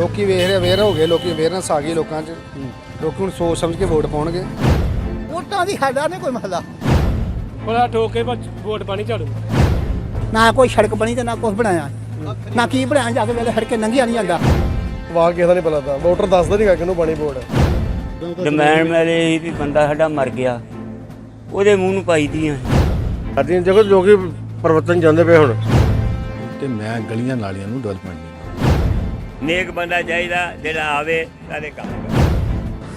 ਲੋਕੀ ਵੇਖ ਰਹੇ ਅਵੇਅਰ ਹੋ ਗਏ, ਲੋਕੀ ਅਵੇਅਰਨੈਸ ਆ ਗਈ ਲੋਕਾਂ 'ਚ। ਲੋਕੀ ਹੁਣ ਸੋਚ ਸਮਝ ਕੇ ਵੋਟ ਪਾਉਣਗੇ। ਵੋਟਾਂ ਦੀ ਸਾਡਾ ਨਹੀਂ ਕੋਈ ਮਸਲਾ, ਬੜਾ ਠੋਕ ਕੇ ਵੋਟ ਪਾਣੀ ਝਾੜੂ। ਨਾ ਕੋਈ ਸੜਕ ਬਣੀ ਤੇ ਨਾ ਕੁਝ ਬਣਾਇਆ, ਨਾ ਕੀ ਬਣਾਇਆ ਜਾ ਕੇ ਵੇਲੇ ਸੜਕੇ ਨੰਗੀਆਂ ਨਹੀਂ ਜਾਂਦਾ। ਵਾਹ ਕਿਸੇ ਦਾ ਨਹੀਂ ਪਤਾ, ਵੋਟਰ ਦੱਸਦਾ ਨਹੀਂਗਾ ਕਿਹਨੂੰ ਪਾਣੀ ਵੋਟ। ਡਿਮਾਂਡ ਮੇਰੇ ਇਹ ਵੀ ਬੰਦਾ ਸਾਡਾ ਮਰ ਗਿਆ, ਉਹਦੇ ਮੂੰਹ ਨੂੰ ਪਾਈ ਦੀਆਂ ਸਾਡੀਆਂ ਦੇਖੋ ਜੋ ਕਿ ਪਰਿਵਰਤਨ ਜਾਂਦੇ ਪਏ ਹੁਣ। ਤੇ ਮੈਂ ਗਲੀਆਂ ਨਾਲੀਆਂ ਨੂੰ ਡਿਵੈਲਪਮੈਂਟ ਨਹੀਂ ਨੇਕ ਬੰਦਾ ਚਾਹੀਦਾ ਜਿਹੜਾ ਆਵੇ ਸਾਰੇ ਕੰਮ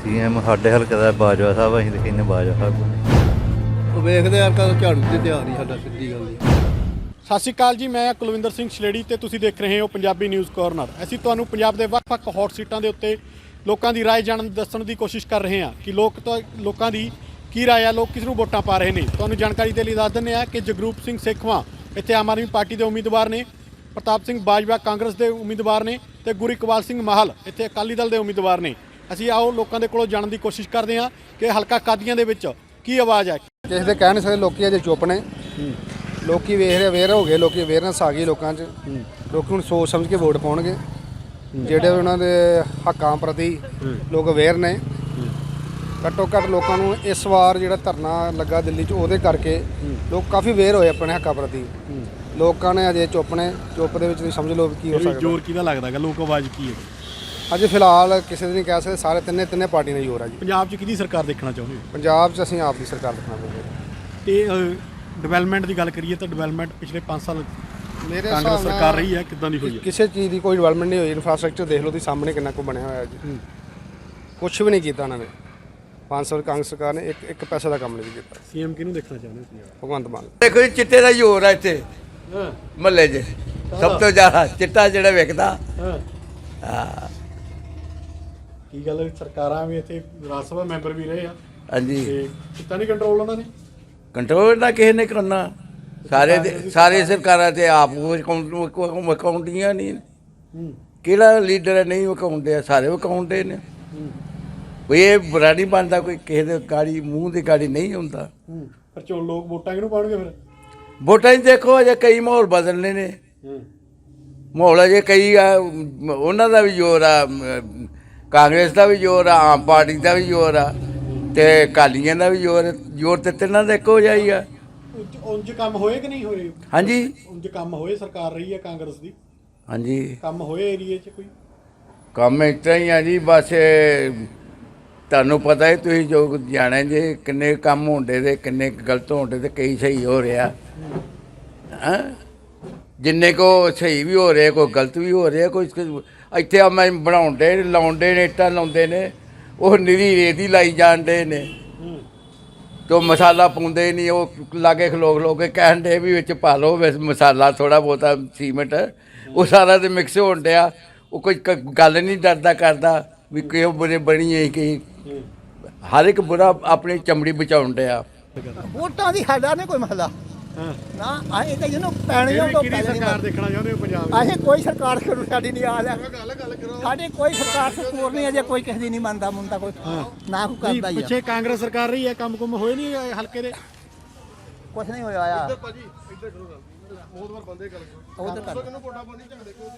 ਸੀਐਮ ਸਾਡੇ ਹਲਕੇ ਦਾ ਬਾਜਵਾ ਸਾਹਿਬ, ਅਸੀਂ ਤਾਂ ਕਹਿੰਦੇ ਬਾਜਵਾ ਸਾਹਿਬ। ਉਹ ਵੇਖਦੇ ਯਾਰ ਕਦ ਝਾੜੂ ਤੇ ਧਿਆਨ ਨਹੀਂ ਸਾਡਾ, ਸਿੱਧੀ ਗੱਲ ਦੀ। ਸਤਿ ਸ਼੍ਰੀ ਅਕਾਲ ਜੀ, ਮੈਂ ਕੁਲਵਿੰਦਰ ਸਿੰਘ ਛਲੇੜੀ ਤੇ ਤੁਸੀਂ ਦੇਖ ਰਹੇ ਹੋ ਪੰਜਾਬੀ ਨਿਊਜ਼ ਕਾਰਨਰ। ਅਸੀਂ ਤੁਹਾਨੂੰ ਪੰਜਾਬ ਦੇ ਵੱਖ-ਵੱਖ ਹੌਟ ਸੀਟਾਂ ਦੇ ਉੱਤੇ ਲੋਕਾਂ ਦੀ ਰਾਏ ਜਾਣਨ ਦੱਸਣ ਦੀ ਕੋਸ਼ਿਸ਼ ਕਰ ਰਹੇ ਹਾਂ ਕਿ ਲੋਕਾਂ ਦੀ ਕੀ ਰਾਏ ਆ, ਲੋਕ ਕਿਸ ਨੂੰ ਵੋਟਾਂ ਪਾ ਰਹੇ ਨੇ। ਤੁਹਾਨੂੰ ਜਾਣਕਾਰੀ ਦੇ ਲਈ ਦੱਸ ਦਿੰਦੇ ਹਾਂ ਕਿ ਜਗਰੂਪ ਸਿੰਘ ਸੇਖਵਾਂ ਇੱਥੇ ਆਮ ਆਦਮੀ ਪਾਰਟੀ ਦੇ ਉਮੀਦਵਾਰ ਨੇ, ਪ੍ਰਤਾਪ ਸਿੰਘ ਬਾਜਵਾ ਕਾਂਗਰਸ ਦੇ ਉਮੀਦਵਾਰ ਨੇ ਤੇ ਗੁਰੂ ਇਕਬਾਲ ਸਿੰਘ ਮਾਹਲ ਇੱਥੇ ਅਕਾਲੀ ਦਲ ਦੇ ਉਮੀਦਵਾਰ ਨੇ। ਅਸੀਂ ਆਓ ਲੋਕਾਂ ਦੇ ਕੋਲੋਂ ਜਾਣਨ ਦੀ ਕੋਸ਼ਿਸ਼ ਕਰਦੇ ਹਾਂ ਕਿ ਹਲਕਾ ਕਾਦੀਆਂ ਦੇ ਵਿੱਚ ਕੀ ਆਵਾਜ਼ ਹੈ। ਕਿਸੇ ਦੇ ਕਹਿ ਨਹੀਂ ਸਕਦੇ, ਲੋਕੀ ਅਜੇ ਚੁੱਪ ਨੇ। ਲੋਕੀ ਵੇਖ ਰਹੇ ਅਵੇਅਰ ਹੋ ਗਏ, ਲੋਕੀ ਅਵੇਅਰਨੈਸ ਆ ਗਈ ਲੋਕਾਂ 'ਚ। ਲੋਕੀ ਹੁਣ ਸੋਚ ਸਮਝ ਕੇ ਵੋਟ ਪਾਉਣਗੇ। ਜਿਹੜੇ ਉਹਨਾਂ ਦੇ ਹੱਕਾਂ ਪ੍ਰਤੀ ਲੋਕ ਅਵੇਅਰ ਨੇ। ਘੱਟੋ ਘੱਟ ਲੋਕਾਂ ਨੂੰ ਇਸ ਵਾਰ ਜਿਹੜਾ ਧਰਨਾ ਲੱਗਾ ਦਿੱਲੀ 'ਚ, ਉਹਦੇ ਕਰਕੇ ਲੋਕ ਕਾਫੀ ਅਵੇਅਰ ਹੋਏ ਆਪਣੇ ਹੱਕਾਂ ਪ੍ਰਤੀ। ਲੋਕਾਂ ਨੇ ਅਜੇ ਚੁੱਪ ਨੇ। ਚੁੱਪ ਦੇ ਵਿੱਚ ਤੁਸੀਂ ਸਮਝ ਲਓ ਕੀ ਹੋ ਸਕਦਾ। ਜ਼ੋਰ ਕਿਹਦਾ ਲੱਗਦਾ ਹੈ, ਲੋਕ ਆਵਾਜ਼ ਕੀ ਹੈ? ਅਜੇ ਫਿਲਹਾਲ ਕਿਸੇ ਦੇ ਨਹੀਂ ਕਹਿ ਸਕਦੇ, ਸਾਰੇ ਤਿੰਨੇ ਪਾਰਟੀਆਂ ਦਾ ਜ਼ੋਰ ਆ ਜੀ। ਪੰਜਾਬ 'ਚ ਕਿਹਦੀ ਸਰਕਾਰ ਦੇਖਣਾ ਚਾਹੁੰਦੇ ਹੋ? ਪੰਜਾਬ 'ਚ ਅਸੀਂ ਆਪ ਦੀ ਸਰਕਾਰ ਦੇਖਣਾ ਚਾਹੁੰਦੇ ਤੇ ਡਿਵੈਲਪਮੈਂਟ ਦੀ ਗੱਲ ਕਰੀਏ ਤਾਂ ਡਿਵੈਲਪਮੈਂਟ ਪਿਛਲੇ 5 ਸਾਲ ਮੇਰੇ ਕਾਂਗਰਸ ਸਰਕਾਰ ਰਹੀ ਹੈ, ਕਿੱਦਾਂ ਦੀ ਹੋਈ ਹੈ? ਕਿਸੇ ਚੀਜ਼ ਦੀ ਕੋਈ ਡਿਵੈਲਪਮੈਂਟ ਨਹੀਂ ਹੋਈ। ਇਨਫਰਾਸਟ੍ਰਕਚਰ ਦੇਖ ਲਓ ਤੁਸੀਂ ਸਾਹਮਣੇ ਕਿੰਨਾ ਕੁ ਬਣਿਆ ਹੋਇਆ ਜੀ। ਕੁਛ ਵੀ ਨਹੀਂ ਕੀਤਾ ਉਹਨਾਂ ਨੇ। 5 ਸਾਲ ਕਾਂਗਰਸ ਸਰਕਾਰ ਨੇ ਇੱਕ ਪੈਸੇ ਦਾ ਕੰਮ ਨਹੀਂ ਕੀਤਾ। ਸੀਐਮ ਕਿਹਨੂੰ ਦੇਖਣਾ ਚਾਹੁੰਦੇ ਹੋ ਪੰਜਾਬ? ਭਗਵੰਤ ਮਾਨ। ਦੇਖੋ ਜੀ, ਚਿੱਟੇ ਦਾ ਜ਼ੋਰ ਆ ਇੱਥੇ ਮਹੱਲੇ 'ਚ ਸਭ ਤੋਂ ਜ਼ਿਆਦਾ ਚਿੱਟਾ ਜਿਹੜਾ ਵਿਕਦਾ। ਹਾਂ, ਕੀ ਗੱਲ ਹੈ, ਸਰਕਾਰਾਂ ਵੀ ਇੱਥੇ ਰਾਜ ਸਭਾ ਮੈਂਬਰ ਵੀ ਰਹੇ ਆ ਹਾਂਜੀ। ਤੇ ਕੀਤਾ ਨਹੀਂ ਕੰਟਰੋਲ ਉਹਨਾਂ ਨੇ? ਕੰਟਰੋਲ ਨਾ ਕਿਸੇ ਨੇ ਕਰਨਾ। ਸਾਰੇ ਸਰਕਾਰਾਂ ਤੇ ਆਪ ਵਿਕਾਉਂਦੀਆਂ ਨਹੀਂ। ਕਿਹੜਾ ਲੀਡਰ ਨਹੀਂ ਵਿਕਾਉਂਦੇ ਆ, ਸਾਰੇ ਵਿਕਾਉਂਦੇ ਨੇ। ਕੋਈ ਇਹ ਬੁਰਾ ਨਹੀਂ ਬਣਦਾ, ਕੋਈ ਕਿਸੇ ਦੇ ਗਾੜੀ ਮੂੰਹ ਦੀ ਗਾੜੀ ਨਹੀਂ ਹੁੰਦਾ। ਪਰ ਚੋ ਲੋਕ ਵੋਟਾਂ ਕਿਹਨੂੰ ਪਾਉਣਗੇ ਫਿਰ? ਵੋਟਾਂ 'ਚ ਦੇਖੋ ਅਜੇ ਕਈ ਮਾਹੌਲ ਬਦਲਨੇ ਨੇ। ਮਾਹੌਲ ਅਜੇ ਕਈ ਆ, ਉਹਨਾਂ ਦਾ ਵੀ ਜ਼ੋਰ ਆ, ਕਾਂਗਰਸ ਦਾ ਵੀ ਜ਼ੋਰ ਆ, ਆਮ ਪਾਰਟੀ ਦਾ ਵੀ ਜ਼ੋਰ ਆ ਤੇ ਅਕਾਲੀਆਂ ਦਾ ਵੀ ਜ਼ੋਰ ਤੇ ਤਿੰਨਾਂ ਦਾ ਇੱਕੋ ਜਿਹਾ ਹੀ ਆ। ਉਂਝ ਕੰਮ ਹੋਏ ਕਿ ਨਹੀਂ ਹੋਏ? ਹਾਂਜੀ, ਉਂਝ ਕੰਮ ਹੋਏ, ਸਰਕਾਰ ਰਹੀ ਹੈ ਕਾਂਗਰਸ ਦੀ, ਹਾਂਜੀ। ਕੰਮ ਹੋਏ ਏਰੀਏ 'ਚ ਕੋਈ? ਕੰਮ ਇਸ ਤਰ੍ਹਾਂ ਹੀ ਆ ਜੀ, ਬਸ ਤੁਹਾਨੂੰ ਪਤਾ ਹੀ, ਤੁਸੀਂ ਜੋ ਜਾਣਿਆ ਜੇ ਕਿੰਨੇ ਕੰਮ ਹੁੰਦੇ ਤੇ ਕਿੰਨੇ ਗਲਤ ਹੁੰਦੇ ਤੇ ਕਈ ਸਹੀ ਹੋ ਰਿਹਾ। ਹਾਂ, ਜਿੰਨੇ ਕੋ ਸਹੀ ਵੀ ਹੋ ਰਿਹਾ, ਕੋਈ ਗਲਤ ਵੀ ਹੋ ਰਿਹਾ। ਕੋਈ ਇੱਥੇ ਆ ਮੈਂ ਬਣਾਉਂਦੇ ਲਾਉਂਦੇ ਨੇ, ਇੱਟਾਂ ਲਾਉਂਦੇ ਨੇ, ਉਹ ਨਿਰੀ ਰੇਤ ਲਾਈ ਜਾਂਦੇ ਨੇ ਤੇ ਮਸਾਲਾ ਪਾਉਂਦੇ ਨਹੀਂ। ਉਹ ਲਾਗੇ ਖਲੋ ਕੇ ਕਹਿਣ ਦੇ ਵੀ ਵਿੱਚ ਪਾ ਲਓ ਵੈਸੇ ਮਸਾਲਾ, ਥੋੜ੍ਹਾ ਬਹੁਤਾ ਸੀਮੈਂਟ, ਉਹ ਸਾਰਾ ਤੇ ਮਿਕਸ ਹੋਣ ਡਿਆ। ਉਹ ਕੋਈ ਗੱਲ ਨਹੀਂ ਡਰਦਾ ਕਰਦਾ ਵੀ ਕਿਉਂ ਬਣੀ ਹੈ ਕਿ ਹਰ ਇੱਕ ਬੁਰਾ ਆਪਣੀ ਚਮੜੀ ਬਚਾਉਣ ਡਿਆ। ਵੋਟਾਂ ਦੀ ਸਾਡਾ ਨਹੀਂ ਕੋਈ ਮਸਲਾ, ਨਾ ਅਸੀਂ ਤਾਂ ਜਿਹਨੂੰ ਪੈਣੀਆਂ ਤੋਂ ਕਿਹੜੀ ਸਰਕਾਰ ਦੇਖਣਾ ਚਾਹੁੰਦੇ ਹੋ ਪੰਜਾਬ ਦੀ? ਅਸੀਂ ਕੋਈ ਸਰਕਾਰ ਸਾਡੀ ਨਹੀਂ ਆ ਲੈ, ਸਾਡੀ ਕੋਈ ਸਰਕਾਰ ਸਕੂਰ ਨਹੀਂ। ਅਜੇ ਕੋਈ ਕਿਸੇ ਦੀ ਨਹੀਂ ਮੰਨਦਾ ਮੁੰਡਾ, ਕੋਈ ਨਾ ਕੋਈ ਕਰਦਾ ਹੀ ਆ। ਪਿੱਛੇ ਕਾਂਗਰਸ ਸਰਕਾਰ ਰਹੀ ਹੈ, ਕੰਮ ਕੁਮ ਹੋਏ ਨਹੀਂ ਹਲਕੇ ਦੇ? ਕੁਛ ਨਹੀਂ ਹੋਇਆ ਆ,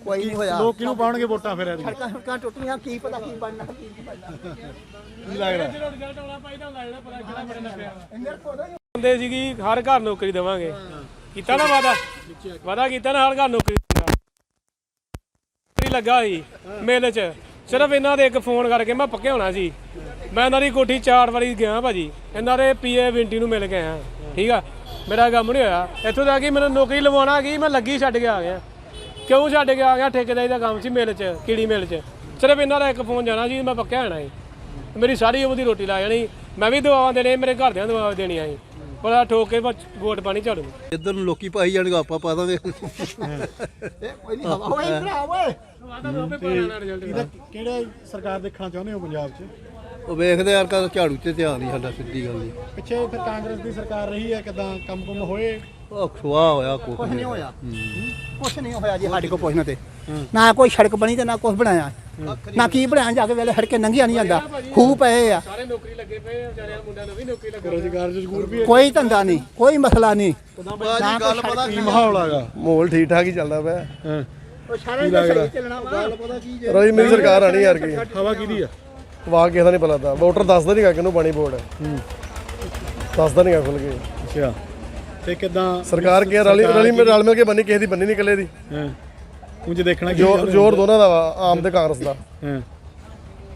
ਕੋਈ ਨਹੀਂ ਹੋਇਆ। ਲੋਕ ਕਿਹਨੂੰ ਪਾਉਣਗੇ ਵੋਟਾਂ ਫਿਰ? ਸੜਕਾਂ ਟੁੱਟੀਆਂ, ਕੀ ਪਤਾ ਕੀ ਬਣਨਾ ਕੀ ਨਹੀਂ ਬਣਨਾ। ਕੀ ਲੱਗਦਾ ਬੰਦੇ ਸੀਗੀ ਹਰ ਘਰ ਨੌਕਰੀ ਦੇਵਾਂਗੇ, ਕੀਤਾ ਨਾ ਵਾਦਾ ਕੀਤਾ ਨਾ, ਹਰ ਘਰ ਨੌਕਰੀ ਲੱਗਾ ਸੀ ਮੇਲੇ 'ਚ। ਸਿਰਫ ਇਹਨਾਂ ਦੇ ਇੱਕ ਫੋਨ ਕਰਕੇ ਮੈਂ ਪੱਕੇ ਹੋਣਾ ਸੀ। ਮੈਂ ਇਹਨਾਂ ਦੀ ਕੋਠੀ 4 ਵਾਰੀ ਗਿਆ ਭਾਜੀ, ਇਹਨਾਂ ਦੇ ਪੀਏ ਵਿੰਟੀ ਨੂੰ ਮਿਲ ਕੇ ਆਇਆ। ਠੀਕ ਆ, ਮੇਰਾ ਕੰਮ ਨਹੀਂ ਹੋਇਆ। ਇੱਥੋਂ ਤੱਕ ਕਿ ਮੈਨੂੰ ਨੌਕਰੀ ਲਵਾਉਣਾ ਗਈ, ਮੈਂ ਲੱਗੀ ਛੱਡ ਕੇ ਆ ਗਿਆ। ਕਿਉਂ ਛੱਡ ਕੇ ਆ ਗਿਆ? ਠੇਕੇਦਾਰੀ ਦਾ ਕੰਮ ਸੀ ਮਿਲ 'ਚ, ਕੀੜੀ ਮਿਲ 'ਚ। ਸਿਰਫ ਇਹਨਾਂ ਦਾ ਇੱਕ ਫੋਨ ਜਾਣਾ ਸੀ, ਮੈਂ ਪੱਕਿਆ ਹੋਣਾ ਸੀ। ਮੇਰੀ ਸਾਰੀ ਉਹਦੀ ਰੋਟੀ ਲਾ ਜਾਣੀ। ਮੈਂ ਵੀ ਦੁਆਵਾਂ ਦੇਣੇ, ਮੇਰੇ ਘਰਦਿਆਂ ਦੁਆਵਾਂ ਦੇਣੀਆਂ ਸੀ। ਬੜਾ ਠੋਕ ਕੇ ਵੋਟ ਪਾਣੀ ਝਾੜੂ। ਇੱਧਰ ਨੂੰ ਲੋਕੀ ਪਾਈ ਜਾਣਗੇ, ਆਪਾਂ ਪਾ ਦਾਂਗੇ। ਕੋਈ ਨਹੀਂ ਹਵਾ ਹੋਏ ਭਰਾ ਓਏ। ਕਿਹੜਾ ਸਰਕਾਰ ਦੇਖਣਾ ਚਾਹੁੰਦੇ ਹੋ ਪੰਜਾਬ 'ਚ? ਉਹ ਵੇਖਦੇ ਯਾਰ ਕਦ ਝਾੜੂ ਤੇ ਧਿਆਨ ਨਹੀਂ ਸਾਡਾ, ਸਿੱਧੀ ਗੱਲ ਦੀ। ਪਿੱਛੇ ਫਿਰ ਕਾਂਗਰਸ ਦੀ ਸਰਕਾਰ ਰਹੀ ਹੈ, ਕਿਦਾਂ ਕੰਮ ਕੁਮ ਹੋਏ? ਉਹ ਖੁਆ ਹੋਇਆ ਕੁਛ ਨਹੀਂ ਹੋਇਆ, ਕੁਛ ਨਹੀਂ ਹੋਇਆ ਜੀ ਸਾਡੇ ਕੋਲ ਪੁੱਛਣਾ ਤੇ। ਨਾ ਕੋਈ ਸੜਕ ਬਣੀ ਤੇ ਨਾ ਕੁਝ ਬਣਾਇਆ, ਨਾ ਕੀ ਬਣਾਇਆ ਜਾ ਕੇ ਵੇਲੇ ਸੜਕੇ ਨੰਗੀਆਂ ਨਹੀਂ ਜਾਂਦਾ। ਖੂਹ ਪਏ ਆ, ਸਾਰੇ ਨੌਕਰੀ ਲੱਗੇ ਪਏ ਆ, ਵਿਚਾਰਿਆਂ ਮੁੰਡਿਆਂ ਨੂੰ ਵੀ ਨੌਕਰੀ ਲੱਗਾ, ਰੋਜ਼ਗਾਰ ਜ਼ਰੂਰ ਵੀ। ਕੋਈ ਧੰਦਾ ਨਹੀਂ, ਕੋਈ ਮਸਲਾ ਨਹੀਂ। ਗੱਲ ਪਤਾ ਕੀ ਮਾਹੌਲ ਹੈਗਾ? ਮਾਹੌਲ ਠੀਕ ਠਾਕ ਹੀ ਚੱਲਦਾ ਪਿਆ। ਉਹ ਸਾਰਾ ਦਿਨ ਸਹੀ ਚੱਲਣਾ ਵਾ ਰਲੀ ਮੇਰੀ ਸਰਕਾਰ ਆਣੀ ਯਾਰ ਕੀ ਹਵਾ ਕਿਹਦੀ ਆ? ਵਾਹ ਕਿਸੇ ਦਾ ਨਹੀਂ ਪਤਾ ਵੋਟਰ ਦੱਸਦਾ ਨਹੀਂਗਾ ਕਿਹਨੂੰ ਪਾਣੀ ਵੋਟ ਹੈ ਦੱਸਦਾ ਨਹੀਂਗਾ ਖੁੱਲ ਕੇ ਅੱਛਾ ਤੇ ਕਿਦਾਂ ਸਰਕਾਰ ਕੀ ਰਲ ਮਿਲ ਕੇ ਬੰਨੀ ਕਿਸੇ ਦੀ ਬੰਨੀ ਨਹੀਂ ਇਕੱਲੇ ਦੀ ਹਾਂ ਉਂਝ ਦੇਖਣਾ ਕੀ ਜ਼ੋਰ ਦੋਨਾਂ ਦਾ ਵਾ ਆਮ ਤੇ ਕਾਂਗਰਸ ਦਾ ਹਾਂ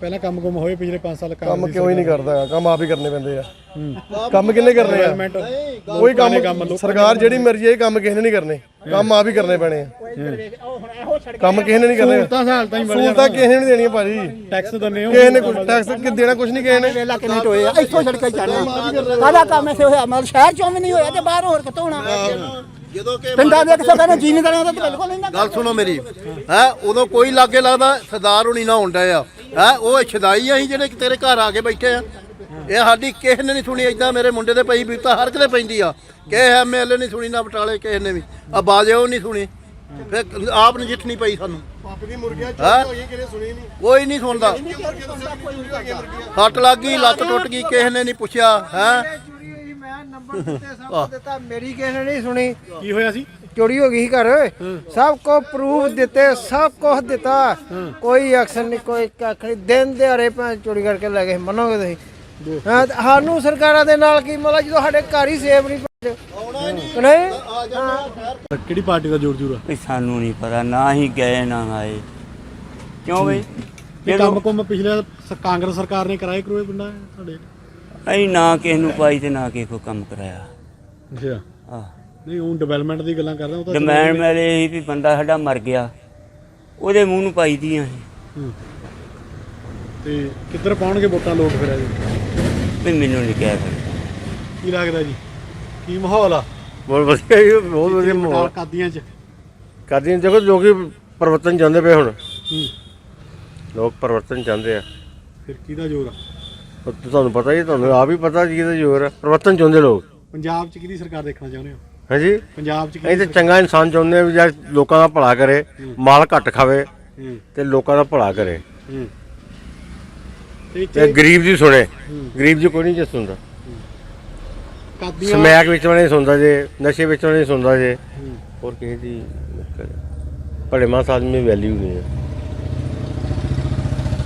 ਪਹਿਲਾਂ ਕੰਮ ਹੋਏ ਪਿਛਲੇ 5 ਸਾਲ ਕੰਮ ਕਿਉਂ ਹੀ ਨਹੀਂ ਕਰਦਾ ਹੈਗਾ ਕੰਮ ਆਪ ਹੀ ਕਰਨੇ ਪੈਂਦੇ ਆ ਕੰਮ ਕਿੰਨੇ ਕਰਨੇ ਆ ਕੋਈ ਕੰਮ ਸਰਕਾਰ ਜਿਹੜੀ ਮਰਜ਼ੀ ਹੈ ਕੰਮ ਕਿਸੇ ਨੇ ਨਹੀਂ ਕਰਨੇ ਕੰਮ ਆਪ ਹੀ ਕਰਨੇ ਪੈਣੇ ਆ ਕੰਮ ਕਿਸੇ ਨੇ ਨਹੀਂ ਕਰਨੇ ਸਹੂਲਤਾਂ ਕਿਸੇ ਨੇ ਨਹੀਂ ਦੇਣੀਆਂ ਭਾਜੀ ਟੈਕਸ ਦਿੰਦੇ ਹੋ ਕਿਸੇ ਨੇ ਕੁਝ ਟੈਕਸ ਦੇਣਾ ਕੁਝ ਨਹੀਂ ਕਿਸੇ ਨੇ ਵੇਲਾ ਕਿੰਨੇ ਟੋਏ ਆ ਇੱਥੋਂ ਸੜਕਾਂ ਹੀ ਚੱਲਣਾ ਕਾਹਦਾ ਕੰਮ ਐਸੇ ਹੋਇਆ ਮਤਲਬ ਸ਼ਹਿਰ ਚੋਂ ਵੀ ਨਹੀਂ ਹੋਇਆ ਤੇ ਬਾਹਰ ਹੋਰ ਕਿੱਥੋਂ ਹੋਣਾ ਜਦੋਂ ਕਿ ਪਿੰਡਾਂ ਦੇ ਕਿਸੇ ਕਹਿੰਦੇ ਜ਼ਿਮੀਂਦਾਰਾਂ ਦਾ ਤਾਂ ਬਿਲਕੁਲ ਨਹੀਂ ਨਾ ਗੱਲ ਸੁਣੋ ਮੇਰੀ ਹੈ ਉਦੋਂ ਕੋਈ ਲਾਗੇ ਲੱਗਦਾ ਸਰਦਾਰ ਹੁਣੀ ਨਾ ਹੁੰਦਾ ਆ ਹੈ ਉਹ ਛਦਾਈ ਅਸੀਂ ਜਿਹੜੇ ਤੇਰੇ ਘਰ ਆ ਕੇ ਬੈਠੇ ਆ ਇਹ ਸਾਡੀ ਕਿਸੇ ਨੇ ਨਹੀਂ ਸੁਣੀ ਏਦਾਂ ਮੇਰੇ ਮੁੰਡੇ ਦੇ ਪਈ ਬੀਤਾ ਹਰ ਕਿਤੇ ਪੈਂਦੀ ਆ ਕਿਸੇ ਐਮਐਲਏ ਨਹੀਂ ਸੁਣੀ ਨਾ ਬਟਾਲੇ ਕਿਸੇ ਨੇ ਵੀ ਆ ਬਾਜਿਓ ਨਹੀਂ ਸੁਣੀ ਫਿਰ ਆਪ ਨਜਿੱਠਣੀ ਪਈ ਸਾਨੂੰ ਕੋਈ ਨਹੀਂ ਸੁਣਦਾ ਸੱਟ ਲੱਗ ਗਈ ਲੱਤ ਟੁੱਟ ਗਈ ਕਿਸੇ ਨੇ ਨਹੀਂ ਪੁੱਛਿਆ ਹੈ ਮੇਰੀ ਕਿਸੇ ਨੇ ਨਹੀਂ ਸੁਣੀ ਕੀ ਹੋਇਆ ਸੀ? ਚੋਰੀ ਹੋ ਗਈ ਸੀ ਘਰ ਸਭ ਕੋ ਪ੍ਰੂਫ ਦਿੱਤੇ ਸਭ ਕੁਝ ਦਿੱਤਾ ਕੋਈ ਐਕਸ਼ਨ ਨਹੀਂ ਕੋਈ ਕੱਖ ਨਹੀਂ ਦਿਨ ਦਿਹਾੜੇ ਭਾਂ ਚੋਰੀ ਕਰਕੇ ਲੈ ਗਏ ਮੰਨੋਗੇ ਤੁਸੀਂ ਹਾਂ ਸਾਨੂੰ ਸਰਕਾਰਾਂ ਦੇ ਨਾਲ ਕੀ ਮਤਲਬ ਜਦੋਂ ਸਾਡੇ ਘਰ ਹੀ ਸੇਫ ਨਹੀਂ ਨਹੀਂ ਕਿਹੜੀ ਪਾਰਟੀ ਦਾ ਜੋਰ ਆ? ਵੀ ਸਾਨੂੰ ਨਹੀਂ ਪਤਾ ਨਾ ਹੀ ਗਏ ਨਾ ਆਏ ਕਿਉਂ ਬਈ ਇਹ ਕੰਮ ਪਿਛਲੇ ਕਾਂਗਰਸ ਸਰਕਾਰ ਨੇ ਕਰਾਏ ਕਰੋਏ ਪਿੰਡਾਂ ਤੁਹਾਡੇ? ਅਸੀਂ ਨਾ ਕਿਸੇ ਨੂੰ ਪਾਈ ਤੇ ਨਾ ਕਿਸੇ ਕੋ ਕੰਮ ਕਰਾਇਆ ਅੱਛਾ ਆਹ ਨਹੀਂ ਉਹ ਡਿਵੈਲਪਮੈਂਟ ਦੀ ਗੱਲਾਂ ਕਰਦਾ ਉਹ ਤਾਂ ਡਿਮਾਂਡ ਮੇਰੇ ਇਹੀ ਵੀ ਬੰਦਾ ਸਾਡਾ ਮਰ ਗਿਆ ਉਹਦੇ ਮੂੰਹ ਨੂੰ ਪਾਈ ਦੀਆਂ ਅਸੀਂ ਤੇ ਕਿੱਧਰ ਪਾਉਣਗੇ ਵੋਟਾਂ ਲੋਕ ਫਿਰ ਜੀ? ਵੀ ਮੈਨੂੰ ਨਹੀਂ ਕਹਿ ਸਕਦਾ ਕੀ ਲੱਗਦਾ ਜੀ ਕੀ ਮਾਹੌਲ ਆ? ਬਹੁਤ ਵਧੀਆ ਜੀ ਬਹੁਤ ਵਧੀਆ ਮਾਹੌਲ ਕਾਦੀਆਂ ਚ ਕਰਦੀਆਂ ਦੇਖੋ ਲੋਕ ਪਰਿਵਰਤਨ ਚਾਹੁੰਦੇ ਪਏ ਹੁਣ ਲੋਕ ਪਰਿਵਰਤਨ ਚਾਹੁੰਦੇ ਆ ਫਿਰ ਕਿਹਦਾ ਜ਼ੋਰ ਆ? ਤੁਹਾਨੂੰ ਪਤਾ ਹੀ ਤੁਹਾਨੂੰ ਆਪ ਹੀ ਪਤਾ ਜੀ ਇਹਦਾ ਜ਼ੋਰ ਹੈ ਪਰਿਵਰਤਨ ਚਾਹੁੰਦੇ ਲੋਕ ਪੰਜਾਬ ਚ ਕਿਹਦੀ ਸਰਕਾਰ ਦੇਖਣਾ ਚਾਹੁੰਦੇ ਹੋ? ਹਾਂਜੀ ਪੰਜਾਬ ਚ ਅਸੀਂ ਤਾਂ ਚੰਗਾ ਇਨਸਾਨ ਚਾਹੁੰਦੇ ਆ ਵੀ ਜਿਹੜਾ ਲੋਕਾਂ ਦਾ ਭਲਾ ਕਰੇ ਮਾਲ ਘੱਟ ਖਾਵੇ ਤੇ ਲੋਕਾਂ ਦਾ ਭਲਾ ਕਰੇ ਤੇ ਗਰੀਬ ਦੀ ਸੁਣੇ ਗਰੀਬ ਦੀ ਕੋਈ ਨਹੀਂ ਜੇ ਸੁਣਦਾ ਸਮੈਕ ਵਿੱਚ ਨਹੀਂ ਸੁਣਦਾ ਜੇ ਨਸ਼ੇ ਵਿੱਚ ਨਹੀਂ ਸੁਣਦਾ ਜੇ ਹੋਰ ਕਿਸੇ ਦੀ ਭਲੇ ਮਾਸ ਆਦਮੀ ਦੀ ਵੈਲਿਊ ਨਹੀਂ ਹੈ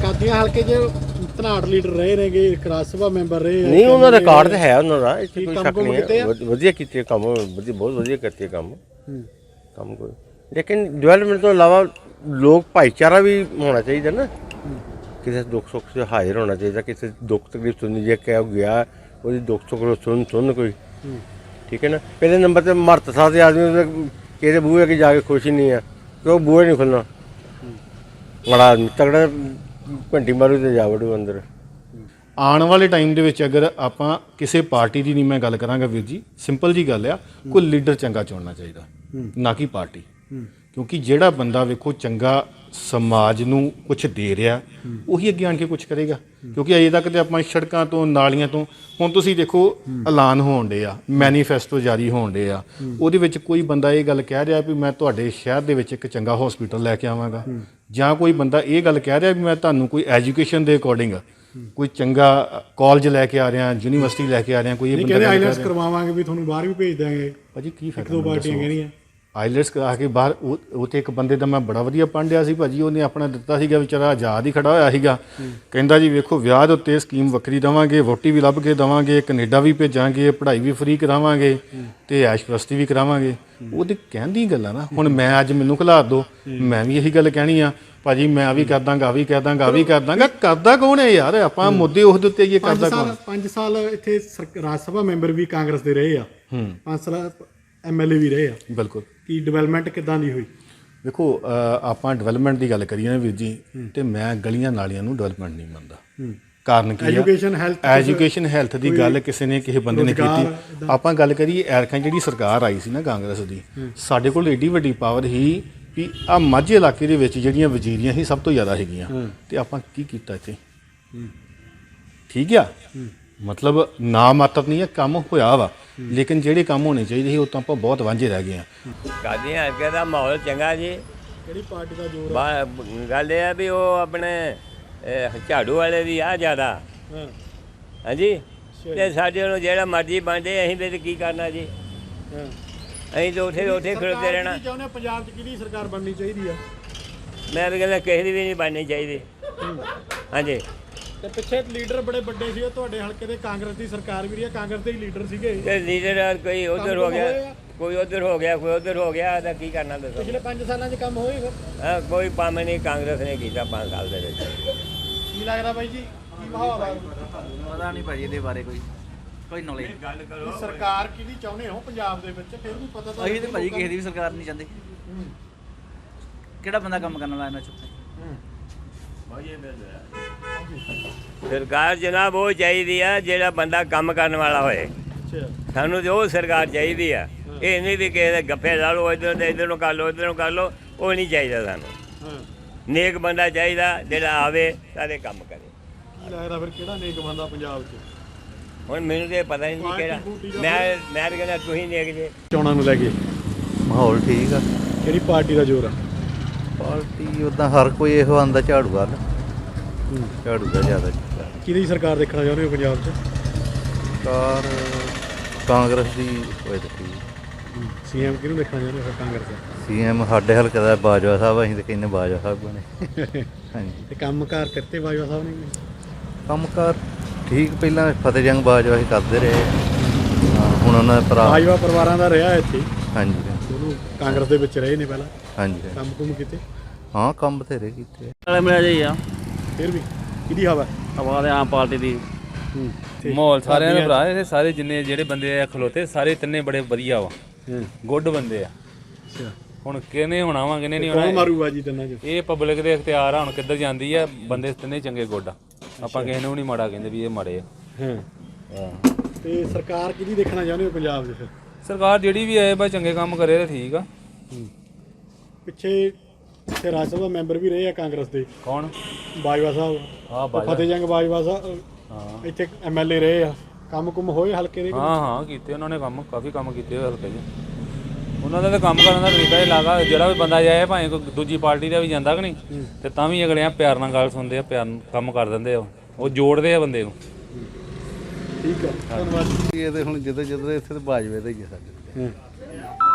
ਕਾਦੀਆਂ ਹਲਕੇ ਚ ਧਨਾੜ ਲੀਡਰ ਰਹੇ ਨੇਗੇ ਰਾਜ ਸਭਾ ਮੈਂਬਰ ਰਹੇ ਨਹੀਂ ਉਹਨਾਂ ਦਾ ਰਿਕਾਰਡ ਤਾਂ ਹੈ ਉਹਨਾਂ ਦਾ ਇੱਥੇ ਕੋਈ ਸ਼ੱਕ ਨਹੀਂ ਕੀਤੇ ਹੈ ਵਧੀਆ ਕੀਤੇ ਕੰਮ ਬਹੁਤ ਵਧੀਆ ਕਰਤੇ ਕੰਮ ਕੋਈ ਲੇਕਿਨ ਡਿਵੈਲਪਮੈਂਟ ਤੋਂ ਇਲਾਵਾ ਲੋਕ ਭਾਈਚਾਰਾ ਵੀ ਹੋਣਾ ਚਾਹੀਦਾ ਨਾ ਕਿਸੇ ਦੁੱਖ ਸੁੱਖ 'ਚ ਹਾਜ਼ਰ ਹੋਣਾ ਚਾਹੀਦਾ ਕਿਸੇ ਦੁੱਖ ਤਕਲੀਫ ਸੁਣਨੀ ਜੇ ਕਿਹਾ ਗਿਆ ਉਹਦੀ ਦੁੱਖ ਸੁੱਖ ਸੁਣ ਕੋਈ ਠੀਕ ਹੈ ਨਾ ਪਹਿਲੇ ਨੰਬਰ 'ਤੇ ਮਰਤ ਸਾਹ ਦੇ ਆਦਮੀ ਕਿਸੇ ਬੂਹੇ ਅੱਗੇ ਜਾ ਕੇ ਖੁਸ਼ ਹੀ ਨਹੀਂ ਆ ਕਿਉਂ ਬੂਹੇ ਨਹੀਂ ਖੁੱਲ੍ਹਣਾ ਬੜਾ ਆਦਮੀ ਤਗੜਾ ਘੰਟੀ ਮਾਰੂ ਤੇ ਜਾ ਵੜੂ ਅੰਦਰ ਆਉਣ ਵਾਲੇ ਟਾਈਮ ਦੇ ਵਿੱਚ ਅਗਰ ਆਪਾਂ ਕਿਸੇ ਪਾਰਟੀ ਦੀ ਨਹੀਂ ਮੈਂ ਗੱਲ ਕਰਾਂਗਾ ਵੀਰ ਜੀ ਸਿੰਪਲ ਜੀ ਗੱਲ ਆ ਕੋਈ ਲੀਡਰ ਚੰਗਾ ਚੁਣਨਾ ਚਾਹੀਦਾ ਨਾ ਕਿ ਪਾਰਟੀ ਕਿਉਂਕਿ ਜਿਹੜਾ ਬੰਦਾ ਵੇਖੋ ਚੰਗਾ ਸਮਾਜ ਨੂੰ ਕੁਝ ਦੇ ਰਿਹਾ ਉਹੀ ਅੱਗੇ ਆਣ ਕੇ ਕੁਝ ਕਰੇਗਾ ਕਿਉਂਕਿ ਅਜੇ ਤੱਕ ਤੇ ਆਪਾਂ ਸੜਕਾਂ ਤੋਂ ਨਾਲੀਆਂ ਤੋਂ ਹੁਣ ਤੁਸੀਂ ਦੇਖੋ ਐਲਾਨ ਹੋਣ ਡੇ ਆ ਮੈਨੀਫੈਸਟੋ ਜਾਰੀ ਹੋਣ ਡੇ ਆ ਉਹਦੇ ਵਿੱਚ ਕੋਈ ਬੰਦਾ ਇਹ ਗੱਲ ਕਹਿ ਰਿਹਾ ਵੀ ਮੈਂ ਤੁਹਾਡੇ ਸ਼ਹਿਰ ਦੇ ਵਿੱਚ ਇੱਕ ਚੰਗਾ ਹਸਪੀਟਲ ਲੈ ਕੇ ਆਵਾਂਗਾ ਜਾਂ ਕੋਈ ਬੰਦਾ ਇਹ ਗੱਲ ਕਹਿ ਰਿਹਾ ਵੀ ਮੈਂ ਤੁਹਾਨੂੰ ਕੋਈ ਐਜੂਕੇਸ਼ਨ ਦੇ ਅਕੋਰਡਿੰਗ ਕੋਈ ਚੰਗਾ ਕਾਲਜ ਲੈ ਕੇ ਆ ਰਿਹਾ ਯੂਨੀਵਰਸਿਟੀ ਲੈ ਕੇ ਆ ਰਿਹਾ ਕੋਈ ਇਹ ਬੰਦਾ ਕਹਿੰਦੇ ਆਈਲੈਂਡਸ ਕਰਵਾਵਾਂਗੇ ਵੀ ਤੁਹਾਨੂੰ ਬਾਹਰ ਵੀ ਭੇਜ ਦਾਂਗੇ ਭਾਜੀ ਕੀ ਇੱਕ ਦੋ ਪਾਰਟੀਆਂ ਕਹਿੰਦੀਆਂ ਆਈਲੈਟਸ ਕਰਾ ਕੇ ਬਾਹਰ ਉਹ ਤੇ ਇੱਕ ਬੰਦੇ ਦਾ ਮੈਂ ਬੜਾ ਵਧੀਆ ਪੜ੍ਹਿਆ ਸੀ ਭਾਜੀ ਉਹਨੇ ਆਪਣਾ ਦਿੱਤਾ ਸੀਗਾ ਵਿਚਾਰਾ ਆਜ਼ਾਦ ਹੀ ਖੜਾ ਹੋਇਆ ਸੀਗਾ ਕਹਿੰਦਾ ਜੀ ਵੇਖੋ ਵਿਆਹ ਦੇ ਉੱਤੇ ਸਕੀਮ ਵੱਖਰੀ ਦੇਵਾਂਗੇ ਵੋਟੀ ਵੀ ਲੱਭ ਕੇ ਦੇਵਾਂਗੇ ਕੈਨੇਡਾ ਵੀ ਭੇਜਾਂਗੇ ਪੜ੍ਹਾਈ ਵੀ ਫ੍ਰੀ ਕਰਾਵਾਂਗੇ ਤੇ ਐਸ਼ਪ੍ਰਸਤੀ ਵੀ ਕਰਾਵਾਂਗੇ ਉਹਦੇ ਕਹਿੰਦੀ ਗੱਲਾਂ ਨਾ ਹੁਣ ਮੈਂ ਅੱਜ ਮੈਨੂੰ ਖਿਲਾਰ ਦੋ ਮੈਂ ਵੀ ਇਹੀ ਗੱਲ ਕਹਿਣੀ ਆ ਭਾਜੀ ਮੈਂ ਵੀ ਕਰ ਦਾਂਗਾ ਵੀ ਕਰ ਦਾਂਗਾ ਵੀ ਕਰ ਦਾਂਗਾ ਕਰਦਾ ਕੌਣ ਹੈ ਯਾਰ ਆਪਾਂ ਮੁੱਦੇ ਉਹਦੇ ਉੱਤੇ ਇਹ ਕਰਦਾ ਕੌਣ 5 ਸਾਲ ਇੱਥੇ ਰਾਜ ਸਭਾ ਮੈਂਬਰ ਵੀ ਕਾਂਗਰਸ ਦੇ ਰਹੇ ਆ 5 ਸਾਲ ਐਮਐਲਏ ਵੀ ਰਹੇ ਆ ਬਿਲਕੁਲ ਕੀ ਡਿਵੈਲਪਮੈਂਟ ਕਿੱਦਾਂ ਦੀ ਹੋਈ ਵੇਖੋ ਆਪਾਂ ਡਿਵੈਲਪਮੈਂਟ ਦੀ ਗੱਲ ਕਰੀਏ ਨਾ ਵੀਰ ਜੀ ਤੇ ਮੈਂ ਗਲੀਆਂ ਨਾਲੀਆਂ ਨੂੰ ਡਿਵੈਲਪਮੈਂਟ ਨਹੀਂ ਮੰਨਦਾ ਕਾਰਨ ਕੀ ਹੈ ਐਜੂਕੇਸ਼ਨ ਹੈਲਥ ਦੀ ਗੱਲ ਕਿਸੇ ਨੇ ਕਿਸੇ ਬੰਦੇ ਨੇ ਕੀਤੀ ਆਪਾਂ ਗੱਲ ਕਰੀਏ ਐਰਕਾਂ ਜਿਹੜੀ ਸਰਕਾਰ ਆਈ ਸੀ ਨਾ ਕਾਂਗਰਸ ਦੀ ਸਾਡੇ ਕੋਲ ਏਡੀ ਵੱਡੀ ਪਾਵਰ ਸੀ ਵੀ ਆ ਮਾਝੇ ਇਲਾਕੇ ਦੇ ਵਿੱਚ ਜਿਹੜੀਆਂ ਵਜ਼ੀਰੀਆਂ ਸੀ ਸਭ ਤੋਂ ਜ਼ਿਆਦਾ ਹੈਗੀਆਂ ਤੇ ਆਪਾਂ ਕੀ ਕੀਤਾ ਇੱਥੇ ਠੀਕ ਆ ਮਤਲਬ ਨਾ ਮਾਤਰ ਨਹੀਂ ਹੈ ਕੰਮ ਹੋਇਆ ਵਾ ਲੇਕਿਨ ਜਿਹੜੇ ਕੰਮ ਹੋਣੇ ਚਾਹੀਦੇ ਸੀ ਉਹ ਤਾਂ ਆਪਾਂ ਬਹੁਤ ਵਾਂਝੇ ਰਹਿ ਗਏ ਆ ਕਾਦੀਆਂ ਹਲਕੇ ਦਾ ਮਾਹੌਲ ਚੰਗਾ ਜੀ ਕਿਹੜੀ ਪਾਰਟੀ ਦਾ ਜ਼ੋਰ ਗੱਲ ਇਹ ਆ ਵੀ ਉਹ ਆਪਣੇ ਝਾੜੂ ਵਾਲੇ ਦੀ ਆ ਜ਼ਿਆਦਾ ਹਾਂਜੀ ਤੇ ਸਾਡੇ ਨੂੰ ਜਿਹੜਾ ਮਰਜ਼ੀ ਬਣਦੇ ਅਸੀਂ ਤੇ ਕੀ ਕਰਨਾ ਜੀ ਅਸੀਂ ਤਾਂ ਉੱਥੇ ਖੜੋਤੇ ਰਹਿਣਾ। ਕੀ ਚਾਹੁੰਦੇ ਹੋ ਪੰਜਾਬ 'ਚ ਕਿਹਦੀ ਸਰਕਾਰ ਬਣਨੀ ਚਾਹੀਦੀ ਆ? ਮੈਂ ਤਾਂ ਕਹਿੰਦਾ ਕਿਸੇ ਦੀ ਵੀ ਨਹੀਂ ਬਣਨੀ ਚਾਹੀਦੀ। ਹਾਂਜੀ। ਤੇ ਪਿੱਛੇ ਲੀਡਰ ਬੜੇ ਵੱਡੇ ਸੀ ਤੁਹਾਡੇ ਹਲਕੇ ਦੇ, ਕਾਂਗਰਸ ਦੀ ਸਰਕਾਰ ਵੀ ਰਹੀ ਹੈ, ਕਾਂਗਰਸ ਦੇ ਹੀ ਲੀਡਰ ਸੀਗੇ। ਤੇ ਲੀਡਰ ਕੋਈ ਉਧਰ ਹੋ ਗਿਆ, ਕੋਈ ਉਧਰ ਹੋ ਗਿਆ, ਕੋਈ ਉਧਰ ਹੋ ਗਿਆ, ਤਾਂ ਕੀ ਕਰਨਾ ਦੱਸੋ? ਪਿਛਲੇ 5 ਸਾਲਾਂ 'ਚ ਕੰਮ ਹੋਏ ਫਿਰ? ਹਾਂ, ਕੋਈ ਕੰਮ ਨਹੀਂ ਕਾਂਗਰਸ ਨੇ ਕੀਤਾ 5 ਸਾਲ ਦੇ ਵਿੱਚ। ਕੀ ਲੱਗਦਾ ਬਾਈ ਜੀ, ਕੀ ਮਾਹੌਲ ਆ? ਪਤਾ ਨਹੀਂ ਭਾਜੀ ਇਹਦੇ ਬਾਰੇ ਕੋਈ ਨੌਲੇਜ। ਗੱਲ ਕਰੋ, ਸਰਕਾਰ ਕਿਹਦੀ ਚਾਹੁੰਦੇ ਹੋ ਪੰਜਾਬ ਦੇ ਵਿੱਚ? ਫਿਰ ਵੀ ਪਤਾ ਤਾਂ ਅਸੀਂ ਤੇ ਭਾਜੀ ਕਿਸੇ ਦੀ ਵੀ ਸਰਕਾਰ ਨਹੀਂ ਚਾਹੁੰਦੇ। ਕਿਹੜਾ ਬੰਦਾ ਕੰਮ ਕਰਨ ਵਾਲਾ ਇਹਨਾਂ ਚੋਂ? ਸਰਕਾਰ ਜਨਾਬ ਉਹ ਚਾਹੀਦੀ ਆ ਜਿਹੜਾ ਬੰਦਾ ਕੰਮ ਕਰਨ ਵਾਲਾ ਹੋਏ। ਸਾਨੂੰ ਤੇ ਉਹ ਸਰਕਾਰ ਚਾਹੀਦੀ ਆ। ਇਹ ਨਹੀਂ ਵੀ ਕਿਸੇ ਦੇ ਗੱਫੇ ਲਾ ਲਓ, ਇੱਧਰ ਤੇ ਇੱਧਰ ਨੂੰ ਕਰ ਲਓ, ਇੱਧਰ ਨੂੰ ਕਰ ਲਓ, ਉਹ ਨਹੀਂ ਚਾਹੀਦਾ ਸਾਨੂੰ। ਨੇਕ ਬੰਦਾ ਚਾਹੀਦਾ ਜਿਹੜਾ ਆਵੇ ਸਾਰੇ ਕੰਮ ਕਰੇ। ਕੀ ਲੱਗਦਾ ਫਿਰ ਕਿਹੜਾ ਨੇਕ ਬੰਦਾ ਪੰਜਾਬ 'ਚ? ਹੁਣ ਮੈਨੂੰ ਤੇ ਪਤਾ ਹੀ ਨਹੀਂ ਕਿਹੜਾ। ਮੈਂ ਤਾਂ ਕਹਿੰਦਾ ਤੁਸੀਂ ਨੇਕ ਜੇ। ਚੋਣਾਂ ਨੂੰ ਲੈ ਕੇ ਮਾਹੌਲ ਠੀਕ ਆ। ਕਿਹੜੀ ਪਾਰਟੀ ਦਾ ਜ਼ੋਰ ਆ? ਪਾਰਟੀ ਉਦਾਂ ਹਰ ਕੋਈ ਇਹੋ ਆਂਦਾ ਝਾੜੂ ਵੱਲ, ਝਾੜੂ ਦਾ ਜ਼ਿਆਦਾ ਕਿਹਦੀ ਸਰਕਾਰ ਦੇਖਣਾ ਚਾਹੁੰਦੇ ਹੋ ਪੰਜਾਬ 'ਚ? ਸਰਕਾਰ ਕਾਂਗਰਸ ਦੀ ਹੋਏ ਤਾਂ ਠੀਕ। ਸੀਐਮ ਕਿਹਨੂੰ ਦੇਖਣਾ ਚਾਹੁੰਦੇ ਹੋ ਕਾਂਗਰਸ ਦਾ? ਸੀਐਮ ਸਾਡੇ ਹਲਕੇ ਦਾ ਬਾਜਵਾ ਸਾਹਿਬ, ਅਸੀਂ ਤਾਂ ਕਹਿੰਦੇ ਬਾਜਵਾ ਸਾਹਿਬ ਬਣੇ। ਹਾਂਜੀ। ਤੇ ਕੰਮਕਾਰ ਕਰਤੇ ਬਾਜਵਾ ਸਾਹਿਬ ਨੇ? ਕੰਮਕਾਰ ਠੀਕ, ਪਹਿਲਾਂ ਫਤਿਹ ਜੰਗ ਬਾਜਵਾ ਹੀ ਕਰਦੇ ਰਹੇ। ਹੁਣ ਉਹਨਾਂ ਦਾ ਭਰਾ ਬਾਜਵਾ ਪਰਿਵਾਰਾਂ ਦਾ ਰਿਹਾ ਇੱਥੇ। ਹਾਂਜੀ। ਉਹਨੂੰ ਕਾਂਗਰਸ ਦੇ ਵਿੱਚ ਰਹੇ ਨੇ ਪਹਿਲਾਂ। ਹਾਂਜੀ। ਕੰਮ ਕੁਮ ਕੀਤੇ? ਹਾਂ, ਕੰਮ ਬਥੇਰੇ ਕੀਤੇ। ਨਾਲੇ ਮਿਲਿਆ ਜਾਈ ਆ। ਫਿਰ ਵੀ ਕਿਹਦੀ ਹਵਾ? ਹਵਾ ਦੇ ਆਮ ਪਾਰਟੀ ਦੀ। ਮਾਹੌਲ ਸਾਰਿਆਂ ਦੇ ਭਰਾ, ਇਹ ਸਾਰੇ ਜਿੰਨੇ ਜਿਹੜੇ ਬੰਦੇ ਆ ਖਲੋਤੇ, ਸਾਰੇ ਤਿੰਨੇ ਬੜੇ ਵਧੀਆ ਵਾ, ਗੁੱਡ ਬੰਦੇ ਆ। ਹੁਣ ਕਿਹਨੇ ਹੋਣਾ ਵਾ, ਕਿਹਨੇ ਨਹੀਂ ਹੋਣਾ, ਕੌਣ ਮਾਰੂਗਾ ਜੀ ਤਿੰਨਾਂ 'ਚ? ਇਹ ਪਬਲਿਕ ਦੇ ਇਖਤਿਆਰ ਆ ਹੁਣ ਕਿੱਧਰ ਜਾਂਦੀ ਆ। ਬੰਦੇ ਤਿੰਨੇ ਚੰਗੇ ਗੁੱਡ ਆ, ਆਪਾਂ ਕਿਸੇ ਨੂੰ ਨਹੀਂ ਮਾੜਾ ਕਹਿੰਦੇ ਵੀ ਇਹ ਮਾੜੇ ਆ। ਤੇ ਸਰਕਾਰ ਕਿਹਦੀ ਦੇਖਣਾ ਚਾਹੁੰਦੇ ਹੋ ਪੰਜਾਬ 'ਚ ਫਿਰ? ਸਰਕਾਰ ਜਿਹੜੀ ਵੀ ਆਏ ਬਸ ਚੰਗੇ ਕੰਮ ਕਰੇ ਤਾਂ ਠੀਕ ਆ। ਪਿੱਛੇ ਇੱਥੇ ਰਾਜ ਸਭਾ ਮੈਂਬਰ ਵੀ ਰਹੇ ਆ ਕਾਂਗਰਸ ਦੇ। ਕੌਣ? ਬਾਜਵਾ ਸਾਹਿਬ। ਬਾਜਵਾ। ਫਤਿਹ ਜੰਗ ਬਾਜਵਾ ਸਾਹਿਬ ਇੱਥੇ ਐਮਐਲਏ ਰਹੇ ਆ। ਕੰਮ ਕੁਮ ਹੋਏ ਹਲਕੇ ਦੇ? ਹਾਂ ਕੀਤੇ ਉਹਨਾਂ ਨੇ ਕੰਮ, ਕਾਫੀ ਕੰਮ ਕੀਤੇ ਹੋਏ ਹਲਕੇ 'ਚ। ਉਹਨਾਂ ਦਾ ਤਾਂ ਕੰਮ ਕਰਨ ਦਾ ਤਰੀਕਾ ਹੀ ਲੱਗਾ। ਜਿਹੜਾ ਵੀ ਬੰਦਾ ਜਾਏ ਭਾਵੇਂ ਕੋਈ ਦੂਜੀ ਪਾਰਟੀ ਦਾ ਵੀ ਜਾਂਦਾ ਕਿ ਨਹੀਂ, ਤੇ ਤਾਂ ਵੀ ਅਗਲੇ ਪਿਆਰ ਨਾਲ ਗੱਲ ਸੁਣਦੇ ਆ, ਪਿਆਰ ਨਾਲ ਕੰਮ ਕਰ ਦਿੰਦੇ ਆ, ਉਹ ਜੋੜਦੇ ਆ ਬੰਦੇ ਨੂੰ। ਠੀਕ ਆ, ਧੰਨਵਾਦ। ਇਹ ਤੇ ਹੁਣ ਜਦੋਂ ਇੱਥੇ ਤੇ ਬਾਜਵੇ ਦਾ ਹੀ ਆ ਸਾਡੇ।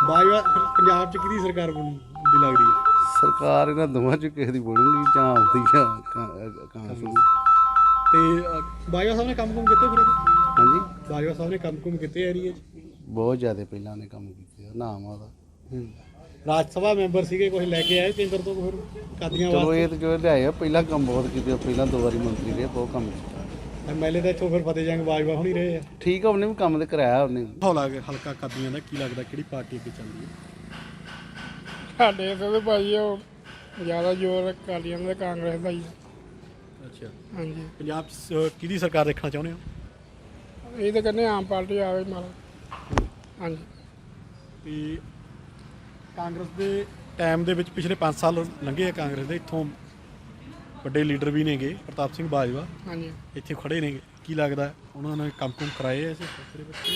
ਬਾਜਵਾ ਪੰਜਾਬ 'ਚ ਕਿਹਦੀ ਸਰਕਾਰ ਦੀ ਲੱਗਦੀ ਹੈ? ਸਰਕਾਰ ਇਹਨਾਂ ਦੋਵਾਂ 'ਚ ਕਿਸੇ ਦੀ ਬਣੂਗੀ, ਜਾਂ ਆਉਂਦੀ ਆ ਕਾਂਗਰਸ ਦੀ। ਤੇ ਬਾਜਵਾ ਸਾਹਿਬ ਨੇ ਕੰਮ ਕੁਮ ਕੀਤੇ ਫਿਰ? ਹਾਂਜੀ। ਬਾਜਵਾ ਸਾਹਿਬ ਨੇ ਕੰਮ ਕੁਮ ਕੀਤੇ ਏਰੀਏ 'ਚ? ਬਹੁਤ ਜ਼ਿਆਦਾ ਪਹਿਲਾਂ ਨੇ ਕੰਮ ਕੀਤੇ, ਨਾਮ ਆ ਉਹਦਾ। ਰਾਜ ਸਭਾ ਮੈਂਬਰ ਸੀਗੇ, ਕੁਝ ਲੈ ਕੇ ਆਏ ਕੇਂਦਰ ਤੋਂ ਫਿਰ ਕਾਦੀਆਂ ਚਲੋ ਵਾਸਤੇ? ਇਹ ਤਾਂ ਜੋ ਲਿਆਏ ਆ, ਪਹਿਲਾਂ ਕੰਮ ਬਹੁਤ ਕੀਤੇ, ਪਹਿਲਾਂ 2 ਵਾਰੀ ਮੰਤਰੀ ਰਹੇ, ਬਹੁਤ ਕੰਮ ਕੀਤਾ। ਐਮਐਲਏ ਤਾਂ ਇੱਥੋਂ ਫਿਰ ਫਤਿਹ ਜੰਗ ਬਾਜਵਾ ਹੋਣੀ ਰਹੇ ਆ। ਠੀਕ ਆ, ਉਹਨੇ ਵੀ ਕੰਮ ਤੇ ਕਰਾਇਆ ਉਹਨੇ। ਹੌਲਾ ਹਲਕਾ ਕਾਦੀਆਂ ਦਾ ਕੀ ਲੱਗਦਾ ਕਿਹੜੀ ਪਾਰਟੀ ਅੱਗੇ ਚੱਲਦੀ ਹੈ? ਸਾਡੇ ਇੱਥੇ ਤਾਂ ਭਾਈ ਉਹ ਜ਼ਿਆਦਾ ਜ਼ੋਰ ਅਕਾਲੀਆਂ ਦਾ, ਕਾਂਗਰਸ ਦਾ ਹੀ। ਅੱਛਾ। ਹਾਂਜੀ। ਪੰਜਾਬ 'ਚ ਕਿਹਦੀ ਸਰਕਾਰ ਦੇਖਣਾ ਚਾਹੁੰਦੇ ਹੋ? ਇਹ ਤਾਂ ਕਹਿੰਦੇ ਆਮ ਪਾਰਟੀ ਆਵੇ ਮਾਰਾ। ਹਾਂਜੀ। ਤੇ ਕਾਂਗਰਸ ਦੇ ਟਾਈਮ ਦੇ ਵਿੱਚ ਪਿਛਲੇ 5 ਸਾਲ ਲੰਘੇ ਆ ਕਾਂਗਰਸ ਦੇ, ਇੱਥੋਂ ਵੱਡੇ ਲੀਡਰ ਵੀ ਨੇਗੇ, ਪ੍ਰਤਾਪ ਸਿੰਘ ਬਾਜਵਾ ਹਾਂਜੀ ਇੱਥੇ ਖੜੇ ਨੇਗੇ। ਕੀ ਲੱਗਦਾ ਉਹਨਾਂ ਨੇ ਕੰਮ ਕੁਮ ਕਰਾਏ ਐ ਇਸ ਬੱਚੇ?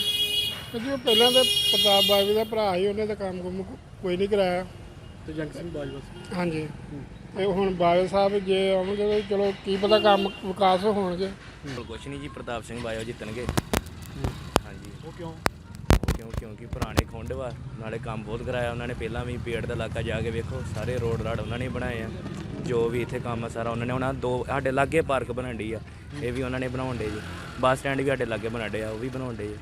ਜੀ ਉਹ ਪਹਿਲਾਂ ਤਾਂ ਪ੍ਰਤਾਪ ਬਾਜਵਾ ਦਾ ਭਰਾ ਸੀ, ਉਹਨੇ ਤਾਂ ਕੰਮ ਕੁਮ ਕੋਈ ਨਹੀਂ ਕਰਾਇਆ। ਤੇ ਜੰਗ ਸਿੰਘ ਬਾਜਵਾ ਸੀ। ਹਾਂਜੀ। ਤੇ ਹੁਣ ਬਾਜਵਾ ਸਾਹਿਬ ਜੇ ਆਉਣਗੇ ਤਾਂ ਚਲੋ ਕੀ ਪਤਾ ਕੰਮ ਵਿਕਾਸ ਹੋਣਗੇ। ਕੁਛ ਨਹੀਂ ਜੀ, ਪ੍ਰਤਾਪ ਸਿੰਘ ਬਾਜਵਾ ਜਿੱਤਣਗੇ। ਹਾਂਜੀ। ਉਹ ਕਿਉਂ? ਕਿਉਂਕਿ ਪੁਰਾਣੇ ਖੁੰਡ ਵਾ, ਨਾਲੇ ਕੰਮ ਬਹੁਤ ਕਰਾਇਆ ਉਹਨਾਂ ਨੇ। ਪਹਿਲਾਂ ਵੀ ਪੇੜ ਦਾ ਇਲਾਕਾ ਜਾ ਕੇ ਵੇਖੋ, ਸਾਰੇ ਰੋਡ ਰਾਡ ਉਹਨਾਂ ਨੇ ਬਣਾਏ ਆ। ਜੋ ਵੀ ਇੱਥੇ ਕੰਮ ਆ ਸਾਰਾ ਉਹਨਾਂ ਨੇ। ਉਹਨਾਂ 2 ਸਾਡੇ ਲਾਗੇ ਪਾਰਕ ਬਣਨ ਡਈ ਆ, ਇਹ ਵੀ ਉਹਨਾਂ ਨੇ ਬਣਾਉਣ ਡੇ ਜੀ। ਬੱਸ ਸਟੈਂਡ ਵੀ ਸਾਡੇ ਲਾਗੇ ਬਣਨ ਡੇ ਆ, ਉਹ ਵੀ ਬਣਾਉਣ ਡੇ ਜੀ।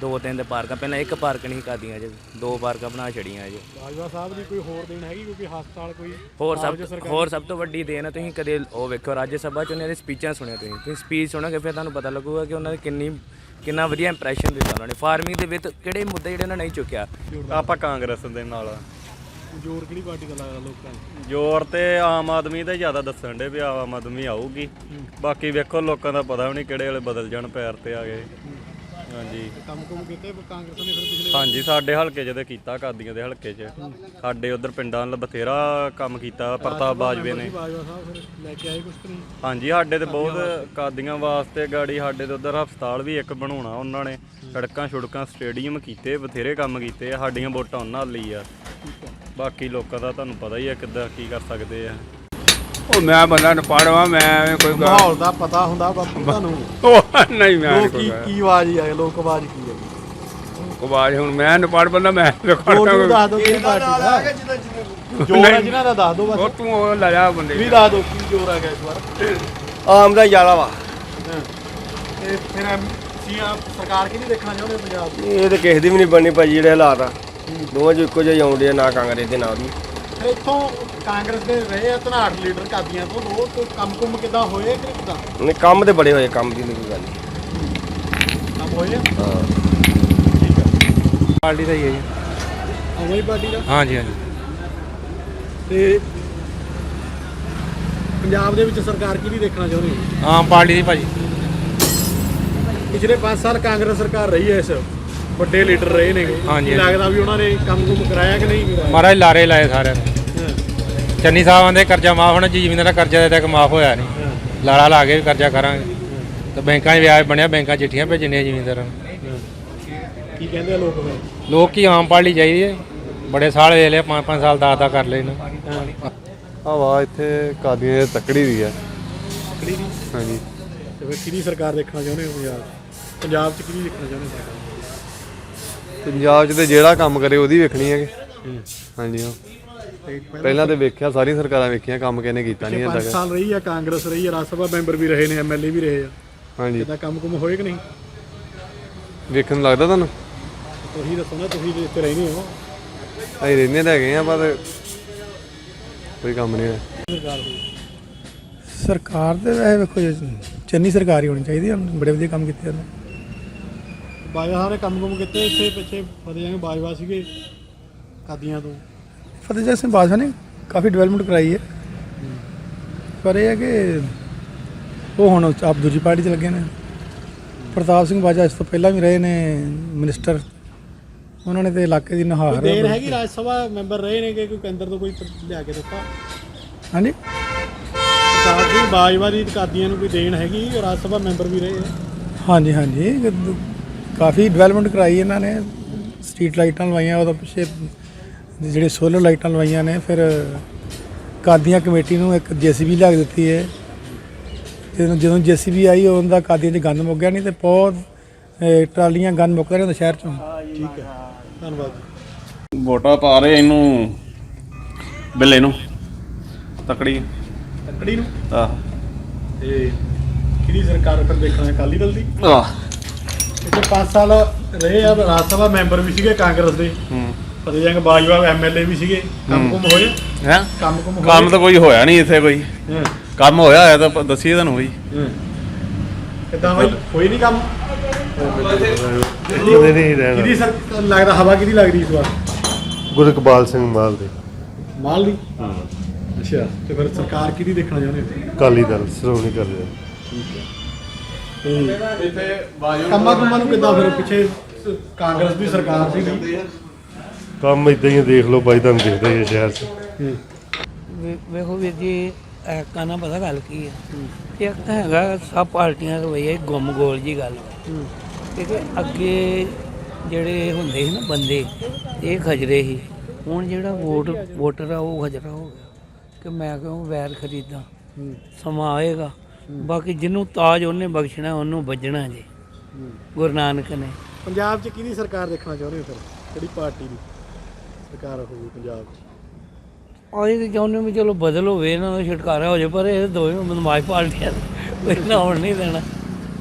2-3 ਦੇ ਪਾਰਕਾਂ, ਪਹਿਲਾਂ 1 ਪਾਰਕ ਨਹੀਂ ਕਰਦੀਆਂ ਜੀ, 2 ਪਾਰਕਾਂ ਬਣਾ ਛੜੀਆਂ ਜੀ। ਬਾਜਵਾ ਸਾਹਿਬ ਦੀ ਕੋਈ ਹੋਰ ਦੇਣ ਹੈਗੀ? ਕਿਉਂਕਿ ਹਸਪਤਾਲ ਕੋਈ ਹੋਰ ਸਭ ਤੋਂ ਵੱਡੀ ਦੇਣ ਆ। ਤੁਸੀਂ ਕਦੇ ਉਹ ਵੇਖੋ ਰਾਜ ਸਭਾ 'ਚ ਉਹਨਾਂ ਦੀ ਸਪੀਚਾਂ ਸੁਣਿਆ, ਤੁਸੀਂ ਸਪੀਚ ਸੁਣੋਗੇ ਫਿਰ ਤੁਹਾਨੂੰ ਪਤਾ ਲੱਗੂਗਾ ਕਿ ਉਹਨਾਂ ਨੇ ਕਿੰਨਾ ਵਧੀਆ ਇੰਪ੍ਰੈਸ਼ਨ ਦਿੱਤਾ ਉਹਨਾਂ ਨੇ ਫਾਰਮਿੰਗ ਦੇ ਵਿੱਚ। ਕਿਹੜੇ ਮੁੱਦੇ ਜਿਹੜੇ ਉਹਨਾਂ ਨਹੀਂ ਚੁੱਕਿਆ। ਆਪਾਂ ਕਾਂਗਰਸ ਦੇ ਨਾਲ। ਜ਼ੋਰ ਕਿਹੜੀ ਪਾਰਟੀ ਦਾ ਲੱਗਦਾ ਲੋਕਾਂ ਨੂੰ? ਜ਼ੋਰ ਤੇ ਆਮ ਆਦਮੀ ਦਾ ਜ਼ਿਆਦਾ ਦੱਸਣ ਡੇ ਵੀ ਆਮ ਆਦਮੀ ਆਊਗੀ। ਬਾਕੀ ਵੇਖੋ ਲੋਕਾਂ ਦਾ ਪਤਾ ਵੀ ਨਹੀਂ ਕਿਹੜੇ ਵੇਲੇ ਬਦਲ ਜਾਣ, ਪੈਰ ਤੇ ਆ ਗਏ। ਹਾਂਜੀ। ਕੰਮ ਕੁਮ ਕੀਤੇ ਕਾਂਗਰਸ ਨੇ ਫਿਰ ਪਿਛਲੇ? ਹਾਂਜੀ, ਸਾਡੇ ਹਲਕੇ 'ਚ ਤੇ ਕੀਤਾ, ਕਾਦੀਆਂ ਦੇ ਹਲਕੇ 'ਚ। ਸਾਡੇ ਉਧਰ ਪਿੰਡਾਂ ਨਾਲ ਬਥੇਰਾ ਕੰਮ ਕੀਤਾ ਪ੍ਰਤਾਪ ਬਾਜਵੇ ਨੇ। ਬਾਜਵਾ ਸਾਹਿਬ ਫਿਰ ਲੈ ਕੇ ਆਏ ਕੁਛ ਨਹੀਂ? ਹਾਂਜੀ, ਸਾਡੇ ਤੇ ਬਹੁਤ ਕਾਦੀਆਂ ਵਾਸਤੇ ਗਾੜੀ, ਸਾਡੇ ਤੇ ਉਧਰ ਹਸਪਤਾਲ ਵੀ ਇੱਕ ਬਣਾਉਣਾ ਉਹਨਾਂ ਨੇ। ਸੜਕਾਂ ਸਟੇਡੀਅਮ ਕੀਤੇ, ਬਥੇਰੇ ਕੰਮ ਕੀਤੇ ਆ। ਸਾਡੀਆਂ ਵੋਟਾਂ ਉਹਨਾਂ ਲਈ ਆ। ਬਾਕੀ ਲੋਕਾਂ ਦਾ ਤੁਹਾਨੂੰ ਪਤਾ ਹੀ ਆ ਕਿੱਦਾਂ ਕੀ ਕਰ ਸਕਦੇ ਆ। ਉਹ ਮੈਂ ਬੰਦਾ ਨਪਾੜਵਾ, ਮੈਂ ਕੋਈ ਮਾਹੌਲ ਦਾ ਪਤਾ ਹੁੰਦਾ ਬਾਪੂ ਤੁਹਾਨੂੰ? ਨਹੀਂ, ਮੈਂ ਕੀ ਆਵਾਜ਼ ਹੀ ਆਏ, ਲੋਕ ਆਵਾਜ਼ ਕੀ ਹੈ? ਆਵਾਜ਼ ਹੁਣ ਮੈਂ ਨਪਾੜ ਬੰਦਾ ਮੈਂ ਜੋਰ ਦੱਸ ਦਿਓ ਕਿਹੜੀ ਪਾਰਟੀ ਦਾ ਜੋਰ ਹੈ ਜਿਹਨਾਂ ਦਾ ਦੱਸ ਦਿਓ ਬਸ। ਉਹ ਤੂੰ ਉਹ ਲੈ ਜਾ ਬੰਦੇ ਵੀ ਦੱਸ ਦਿਓ ਕੀ ਜੋਰ ਆ ਗਿਆ ਇਸ ਵਾਰ। ਆਮ ਦਾ ਜ਼ਿਆਦਾ ਵਾ ਤੇ ਫਿਰ ਸਰਕਾਰ ਕੀ ਨਹੀਂ ਦੇਖਣਾ ਚਾਹੁੰਦੇ ਪੰਜਾਬ ਦੀ? ਇਹ ਤਾਂ ਕਿਸੇ ਦੀ ਵੀ ਨਹੀਂ ਬਣਨੀ ਭਾਜੀ ਜਿਹੜੇ ਹਾਲਾਤ ਆ ਦੋਵਾਂ 'ਚ ਇੱਕੋ ਜਿਹੇ ਆਉਂਦੇ ਆ ਨਾ ਕਾਂਗਰਸ ਦੇ ਨਾ ਉਹਦੀ। ਫਿਰ ਇੱਥੋਂ ਕਾਂਗਰਸ ਦੇ ਰਹੇ ਆ ਧਨਾੜ ਲੀਡਰ ਕਾਦੀਆਂ ਤੋਂ ਉਹ ਕੋਈ ਕੰਮ ਕੁੰਮ ਕਿੱਦਾਂ ਹੋਏ ਕਿ ਕਿੱਦਾਂ ਨਹੀਂ ਕੰਮ ਤੇ ਬੜੇ ਹੋਏ ਕੰਮ ਦੀ ਨਹੀਂ ਕੋਈ ਗੱਲ ਨਹੀਂ। ਕੰਮ ਹੋਏ ਆ? ਹਾਂ ਪਾਰਟੀ ਦਾ ਹੀ ਹੈ ਜੀ। ਆਮ ਆਦਮੀ ਪਾਰਟੀ ਦਾ? ਹਾਂਜੀ ਹਾਂਜੀ। ਤੇ ਪੰਜਾਬ ਦੇ ਵਿੱਚ ਸਰਕਾਰ ਕੀ ਨਹੀਂ ਦੇਖਣਾ ਚਾਹੁੰਦੇ? ਆਮ ਪਾਰਟੀ ਦੀ ਭਾਜੀ। ਪਿਛਲੇ 5 ਸਾਲ ਕਾਂਗਰਸ ਸਰਕਾਰ ਰਹੀ ਹੈ, ਇਸ ਵੱਡੇ ਲੀਡਰ ਰਹੇ ਨੇ। ਹਾਂਜੀ। ਲੱਗਦਾ ਵੀ ਉਹਨਾਂ ਨੇ ਕੰਮ ਕੁੰਮ ਕਰਾਇਆ ਕਿ ਨਹੀਂ ਕਰਾਇਆ? ਮਹਾਰਾਜ ਲਾਰੇ ਲਾਏ ਸਾਰਿਆਂ ਨੇ। ਚੰਨੀ ਸਾਹਿਬ ਆਂਦੇ ਕਰਜ਼ਾ ਮਾਫ ਹੋਣਾ ਜੀ, ਜ਼ਮੀਨਾਂ ਦਾ ਕਰਜ਼ਾ ਦੇ ਤੱਕ ਮਾਫ ਹੋਇਆ ਨਹੀਂ। ਲਾਰਾ ਲਾ ਕੇ ਵੀ ਕਰਜ਼ਾ ਕਰਾਂਗੇ ਤੇ ਬੈਂਕਾਂ 'ਚ ਵਿਆਜ ਬਣਿਆ, ਬੈਂਕਾਂ ਚਿੱਠੀਆਂ ਭੇਜਣੀਆਂ ਜ਼ਮੀਨਦਾਰਾਂ ਨੂੰ। ਕੀ ਕਹਿੰਦੇ ਆ ਲੋਕ ਫਿਰ? ਲੋਕ ਕੀ ਆਮ ਪਾਰਟੀ ਚਾਹੀਦੀ ਹੈ, ਬੜੇ ਸਾਲ ਵੇਖ ਲਿਆ 5-5 ਸਾਲ 10 ਕਰ ਲਏ ਨੇ। ਹਵਾ ਇੱਥੇ ਕਾਦੀਆਂ ਤਕੜੀ ਦੀ ਹੈ। ਤਕੜੀ ਦੀ? ਹਾਂਜੀ। ਤੇ ਫਿਰ ਕਿਹਦੀ ਸਰਕਾਰ ਦੇਖਣਾ ਚਾਹੁੰਦੇ ਹੋ ਪੰਜਾਬ 'ਚ? ਪੰਜਾਬ 'ਚ ਕਿਹਦੀ ਦੇਖਣਾ ਚਾਹੁੰਦੇ ਸਰਕਾਰ? ਪੰਜਾਬ 'ਚ ਤੇ ਜਿਹੜਾ ਕੰਮ ਕਰੇ ਉਹਦੀ ਵੇਖਣੀ ਹੈ। ਹਾਂਜੀ ਹਾਂ। ਪਹਿਲਾਂ ਤੇ ਵੇਖਿਆ, ਸਾਰੀਆਂ ਸਰਕਾਰਾਂ ਵੇਖੀਆਂ, ਕੰਮ ਕਿਹਨੇ ਕੀਤਾ ਨਹੀਂ ਹੁੰਦਾ। 5 ਸਾਲ ਰਹੀ ਆ ਕਾਂਗਰਸ, ਰਹੀ ਆ ਰਾਜ ਸਭਾ ਮੈਂਬਰ ਵੀ ਰਹੇ ਨੇ, ਐਮਐਲਏ ਵੀ ਰਹੇ ਆ। ਹਾਂਜੀ। ਇਹਦਾ ਕੰਮ ਕੁਮ ਹੋਏ ਕਿ ਨਹੀਂ? ਵੇਖਣ ਨੂੰ ਲੱਗਦਾ ਤੁਹਾਨੂੰ? ਤੁਸੀਂ ਦੱਸੋ ਨਾ, ਤੁਸੀਂ ਇੱਥੇ ਰਹਿੰਦੇ ਹੋ। ਅਸੀਂ ਰਹਿੰਦੇ ਤਾਂ ਹੈਗੇ ਆ ਪਰ ਕੋਈ ਕੰਮ ਨਹੀਂ ਹੋਇਆ। ਸਰਕਾਰ ਦੇ ਵੈਸੇ ਵੇਖੋ ਜੀ, ਚੰਨੀ ਸਰਕਾਰ ਹੀ ਹੋਣੀ ਚਾਹੀਦੀ ਹੈ, ਬੜੇ ਵਧੀਆ ਕੰਮ ਕੀਤੇ ਉਹਨੇ। ਬਾਜਵਾ ਨੇ ਕੰਮ ਕੁਮ ਕੀਤੇ ਇੱਥੇ ਪਿੱਛੇ ਫਤਿਹ ਸਿੰਘ ਬਾਜਵਾ ਸੀਗੇ ਕਾਦੀਆਂ ਤੋਂ। ਫਤਿਹ ਸਿੰਘ ਬਾਜਵਾ ਨੇ ਕਾਫੀ ਡਿਵੈਲਪਮੈਂਟ ਕਰਾਈ ਹੈ, ਪਰ ਇਹ ਹੈ ਕਿ ਉਹ ਹੁਣ ਆਪ ਦੂਜੀ ਪਾਰਟੀ 'ਚ ਲੱਗੇ ਨੇ। ਪ੍ਰਤਾਪ ਸਿੰਘ ਬਾਜਵਾ ਇਸ ਤੋਂ ਪਹਿਲਾਂ ਵੀ ਰਹੇ ਨੇ ਮਿਨਿਸਟਰ, ਉਹਨਾਂ ਨੇ ਤੇ ਇਲਾਕੇ ਦੀ ਨੁਹਾਰ। ਦੇਰ ਹੈਗੀ ਰਾਜ ਸਭਾ ਮੈਂਬਰ ਰਹੇ ਨੇ ਕਿ ਕੋਈ ਕੇਂਦਰ ਤੋਂ ਕੋਈ ਲਿਆ ਕੇ ਦਿੱਤਾ? ਹਾਂਜੀ। ਪ੍ਰਤਾਪ ਸਿੰਘ ਬਾਜਵਾ ਦੀ ਕਾਦੀਆਂ ਨੂੰ ਕੋਈ ਦੇਣ ਹੈਗੀ? ਰਾਜ ਸਭਾ ਮੈਂਬਰ ਵੀ ਰਹੇ ਆ। ਹਾਂਜੀ ਹਾਂਜੀ, ਕਾਫੀ ਡਿਵੈਲਪਮੈਂਟ ਕਰਾਈ ਇਹਨਾਂ ਨੇ, ਸਟਰੀਟ ਲਾਈਟਾਂ ਲਵਾਈਆਂ, ਉਹਦਾ ਪਿੱਛੇ ਜਿਹੜੇ ਸੋਲਰ ਲਾਈਟਾਂ ਲਵਾਈਆਂ ਨੇ। ਫਿਰ ਕਾਦੀਆਂ ਕਮੇਟੀ ਨੂੰ ਇੱਕ ਜੇਸੀਬੀ ਲਿਆ ਕੇ ਦਿੱਤੀ ਹੈ। ਜਦੋਂ ਜੇਸੀਬੀ ਆਈ ਉਹਦਾ ਕਾਦੀਆਂ 'ਚ ਗੰਦ ਮੁੱਕ ਗਿਆ, ਨਹੀਂ ਤੇ ਬਹੁਤ ਟਰਾਲੀਆਂ ਗੰਦ ਮੁੱਕਦਾ ਰਹਿੰਦਾ ਸ਼ਹਿਰ 'ਚੋਂ। ਠੀਕ ਹੈ, ਧੰਨਵਾਦ। ਵੋਟਾਂ ਪਾ ਰਹੇ ਇਹਨੂੰ ਬਿੱਲੇ ਨੂੰ, ਤਕੜੀ ਨੂੰ। ਆਹ ਤੇ ਕਿਹਦੀ ਸਰਕਾਰ ਫਿਰ ਦੇਖਣਾ? ਅਕਾਲੀ ਦਲ ਦੀ? ਆਹ ਇੱਥੇ 5 ਸਾਲ ਰਹੇ ਆ, ਰਾਜ ਸਭਾ ਮੈਂਬਰ ਵੀ ਸੀਗੇ ਕਾਂਗਰਸ ਦੇ। ਫਤਿਹ ਸਿੰਘ ਬਾਜਵਾ ਐਮਐਲਏ ਵੀ ਸੀਗੇ। ਕੰਮ ਕੁਮ ਹੋਏ? ਹੈ ਕੰਮ ਤਾਂ ਕੋਈ ਹੋਇਆ ਨਹੀਂ ਇੱਥੇ। ਕੋਈ ਕੰਮ ਹੋਇਆ ਤਾਂ ਦੱਸੀਏ ਤੁਹਾਨੂੰ ਬਈ। ਕਿੱਦਾਂ ਬਈ ਹੋਈ ਨਹੀਂ ਕੰਮ? ਕਿਹਦੀ ਲੱਗਦਾ ਹਵਾ ਕਿਹਦੀ ਲੱਗਦੀ ਇਸ ਵਾਰ? ਗੁਰਕਬਾਲ ਸਿੰਘ ਮਾਲ ਦੇ। ਮਾਲ ਦੀ? ਅੱਛਾ, ਤੇ ਫਿਰ ਸਰਕਾਰ ਕਿਹਦੀ ਦੇਖਣਾ ਚਾਹੁੰਦੇ ਹੋ? ਅਕਾਲੀ ਦਲ ਸ਼੍ਰੋਮਣੀ ਅਕਾਲੀ ਦਲ। ਠੀਕ ਹੈ। ਤੇ ਕੰਮਾਂ ਕੁੰਮਾਂ ਨੂੰ ਕਿੱਦਾਂ ਫਿਰ? ਪਿੱਛੇ ਕਾਂਗਰਸ ਦੀ ਸਰਕਾਰ ਸੀ। ਕੰਮ ਇਦਾਂ ਹੀ ਦੇਖ ਲਓ ਬਾਈ, ਤੁਹਾਨੂੰ ਦਿਖਦਾ ਹੀ ਹੈ ਸ਼ਹਿਰ 'ਚ। ਵੇਖੋ ਵੀਰ ਜੀ, ਐਕਾ ਨਾ ਪਤਾ ਗੱਲ ਕੀ ਹੈ। ਇੱਕ ਤਾਂ ਹੈਗਾ ਸਭ ਪਾਰਟੀਆਂ ਦਾ ਵਈਆ ਗੁੰਮ ਗੋਲ ਜੀ ਗੱਲ। ਕਿਉਂਕਿ ਅੱਗੇ ਜਿਹੜੇ ਹੁੰਦੇ ਸੀ ਨਾ ਬੰਦੇ, ਇਹ ਖਜਰੇ ਸੀ। ਹੁਣ ਜਿਹੜਾ ਵੋਟਰ ਆ ਉਹ ਖਜਰਾ ਹੋ ਗਿਆ ਕਿ ਮੈਂ ਕਿਉਂ ਵੈਰ ਖਰੀਦਾਂ। ਸਮਾਂ ਆਏਗਾ, ਬਾਕੀ ਜਿਹਨੂੰ ਤਾਜ ਉਹਨੇ ਬਖਸ਼ਣਾ, ਉਹਨੂੰ ਵੱਜਣਾ ਜੀ, ਗੁਰੂ ਨਾਨਕ ਨੇ। ਪੰਜਾਬ 'ਚ ਕਿਹਦੀ ਸਰਕਾਰ ਦੇਖਣਾ ਚਾਹੁੰਦੇ ਹੋ ਫਿਰ? ਕਿਹੜੀ ਪਾਰਟੀ ਦੀ ਸਰਕਾਰ ਹੋਊਗੀ ਪੰਜਾਬ 'ਚ? ਅਸੀਂ ਤਾਂ ਚਾਹੁੰਦੇ ਵੀ ਚਲੋ ਬਦਲ ਹੋਵੇ, ਇਹਨਾਂ ਦਾ ਛੁਟਕਾਰਾ ਹੋ ਜਾਵੇ, ਪਰ ਇਹ ਦੋਵੇਂ ਬਦਮਾਸ਼ ਪਾਰਟੀਆਂ ਇਹਨਾਂ ਹੋਣ ਨਹੀਂ ਦੇਣਾ।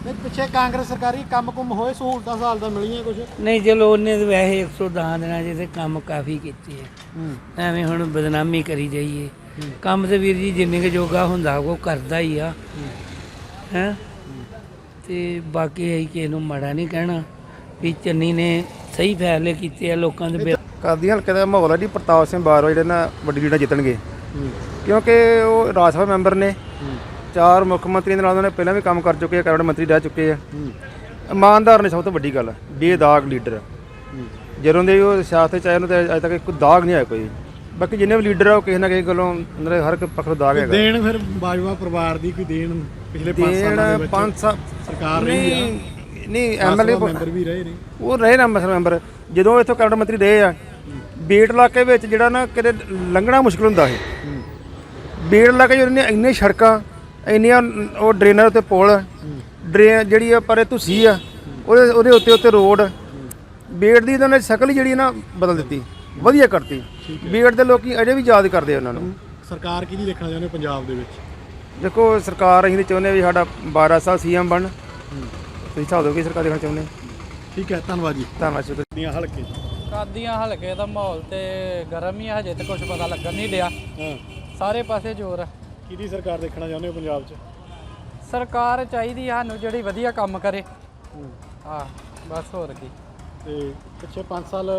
ਨਹੀਂ, ਪਿੱਛੇ ਕਾਂਗਰਸ ਸਰਕਾਰੀ ਕੰਮ ਕੁਮ ਹੋਏ, ਸਹੂਲਤਾਂ ਸਾਲ ਦਾ ਮਿਲੀਆਂ ਕੁਝ? ਨਹੀਂ, ਚਲੋ ਉਹਨੇ ਤਾਂ ਵੈਸੇ 110 ਦਿਨਾਂ 'ਚ ਤੇ ਕੰਮ ਕਾਫੀ ਕੀਤੇ ਆ। ਐਵੇਂ ਹੁਣ ਬਦਨਾਮੀ ਕਰੀ ਜਾਈਏ। ਕੰਮ ਤੇ ਵੀਰ ਜੀ ਜਿੰਨੇ ਕੁ ਜੋਗਾ ਹੁੰਦਾ ਉਹ ਕਰਦਾ ਹੀ ਆ ਹੈ। ਤੇ ਬਾਕੀ ਅਸੀਂ ਕਿਸੇ ਨੂੰ ਮਾੜਾ ਨਹੀਂ ਕਹਿਣਾ ਵੀ ਚੰਨੀ ਨੇ ਸਹੀ ਫੈਸਲੇ ਕੀਤੇ ਆ ਲੋਕਾਂ ਦੇ। ਕਾਦੀਆਂ ਹਲਕੇ ਦਾ ਮਾਹੌਲ ਹੈ ਜੀ, ਪ੍ਰਤਾਪ ਸਿੰਘ ਬਾਜਵਾ ਜਿਹੜੇ ਨਾ ਵੱਡੀ ਲੀਡਾਂ ਜਿੱਤਣਗੇ, ਕਿਉਂਕਿ ਉਹ ਰਾਜ ਸਭਾ ਮੈਂਬਰ ਨੇ। 4 ਮੁੱਖ ਮੰਤਰੀਆਂ ਦੇ ਨਾਲ ਉਹਨਾਂ ਨੇ ਪਹਿਲਾਂ ਵੀ ਕੰਮ ਕਰ ਚੁੱਕੇ ਆ, ਕੈਬਨਿਟ ਮੰਤਰੀ ਰਹਿ ਚੁੱਕੇ ਆ। ਇਮਾਨਦਾਰ ਨੇ, ਸਭ ਤੋਂ ਵੱਡੀ ਗੱਲ, ਬੇਦਾਗ ਲੀਡਰ। ਜਦੋਂ ਦੇ ਉਹ ਸਿਆਸਤ 'ਚ ਆਏ ਉਹਨੂੰ ਤਾਂ ਅਜੇ ਤੱਕ ਕੋਈ ਦਾਗ ਨਹੀਂ ਆਇਆ ਕੋਈ। ਬਾਕੀ ਜਿੰਨੇ ਵੀ ਲੀਡਰ ਆ ਉਹ ਕਿਸੇ ਨਾ ਕਿਸੇ ਗੱਲੋਂ ਉਹਨਾਂ ਦੇ ਹਰ ਇੱਕ ਪੱਖ ਤੋਂ ਦਾਗ ਹੈਗਾ। ਦੇਣ ਫਿਰ ਬਾਜਵਾ ਪਰਿਵਾਰ ਦੀ ਕੋਈ ਦੇਣ ਪਿਛਲੇ 5 ਸਾਲਾਂ ਦੇ ਵਿੱਚ? 5 ਸਾਲ ਸਰਕਾਰ ਰਹੀ ਆ। ਨਹੀਂ, ਐਮਐਲਏ ਮੈਂਬਰ ਵੀ ਰਹੇ ਨੇ, ਉਹ ਰਹੇ ਨਾ ਮੈਂਬਰ। ਜਦੋਂ ਇੱਥੋਂ ਕੈਬਨਿਟ ਮੰਤਰੀ ਰਹੇ ਆ, ਬੇਟ ਇਲਾਕੇ ਵਿੱਚ ਜਿਹੜਾ ਨਾ ਕਿਤੇ ਲੰਘਣਾ ਮੁਸ਼ਕਿਲ ਹੁੰਦਾ ਸੀ। ਬੇਟ ਇਲਾਕੇ 'ਚ ਇੰਨੇ ਸੜਕਾਂ, ਇੰਨੀਆਂ ਉਹ ਡਰੇਨਾਂ ਉੱਤੇ ਪੁਲ, ਡਰੇਨ ਜਿਹੜੀ ਆ ਪਰ ਧੁੱਸੀ ਆ, ਉਹਦੇ ਉੱਤੇ ਰੋਡ, ਬੀੜ ਦੀ ਇਹਨਾਂ ਨੇ ਸ਼ਕਲ ਹੀ ਜਿਹੜੀ ਨਾ ਬਦਲ ਦਿੱਤੀ, ਵਧੀਆ ਕਰਤੀ। ਬੀੜ ਦੇ ਲੋਕੀ ਅਜੇ ਵੀ ਯਾਦ ਕਰਦੇ ਉਹਨਾਂ ਨੂੰ। ਸਰਕਾਰ ਕਿਹਦੀ ਦੇਖਣਾ ਚਾਹੁੰਦੇ ਹੋ ਪੰਜਾਬ ਦੇ ਵਿੱਚ? ਦੇਖੋ ਸਰਕਾਰ ਅਸੀਂ ਤਾਂ ਚਾਹੁੰਦੇ ਵੀ ਸਾਡਾ 12 ਸਾਲ ਸੀਐਮ ਬਣ। ਤੁਸੀਂ ਹਿਸਾਬ ਦਿਓ ਕਿ ਸਰਕਾਰ ਦੇਖਣਾ ਚਾਹੁੰਦੇ। ਠੀਕ ਹੈ, ਧੰਨਵਾਦ ਜੀ। ਧੰਨਵਾਦ ਸ਼ੁਕਰੀਆ। ਦੀਆਂ ਹਲਕੇ ਕਾਦੀਆਂ ਹਲਕੇ ਦਾ ਮਾਹੌਲ ਤੇ ਗਰਮ ਹੀ ਆ, ਹਜੇ ਤੇ ਕੁਝ ਪਤਾ ਲੱਗਣ ਨਹੀਂ ਡਿਆ। ਸਾਰੇ ਪਾਸੇ ਜ਼ੋਰ ਆ। ਕਿਹਦੀ ਸਰਕਾਰ ਦੇਖਣਾ ਚਾਹੁੰਦੇ ਹੋ ਪੰਜਾਬ 'ਚ? ਸਰਕਾਰ ਚਾਹੀਦੀ ਆ ਸਾਨੂੰ ਜਿਹੜੀ ਵਧੀਆ ਕੰਮ ਕਰੇ। ਹਾਂ ਬਸ, ਹੋਰ ਕੀ। ਤੇ ਪਿੱਛੇ 5 ਸਾਲ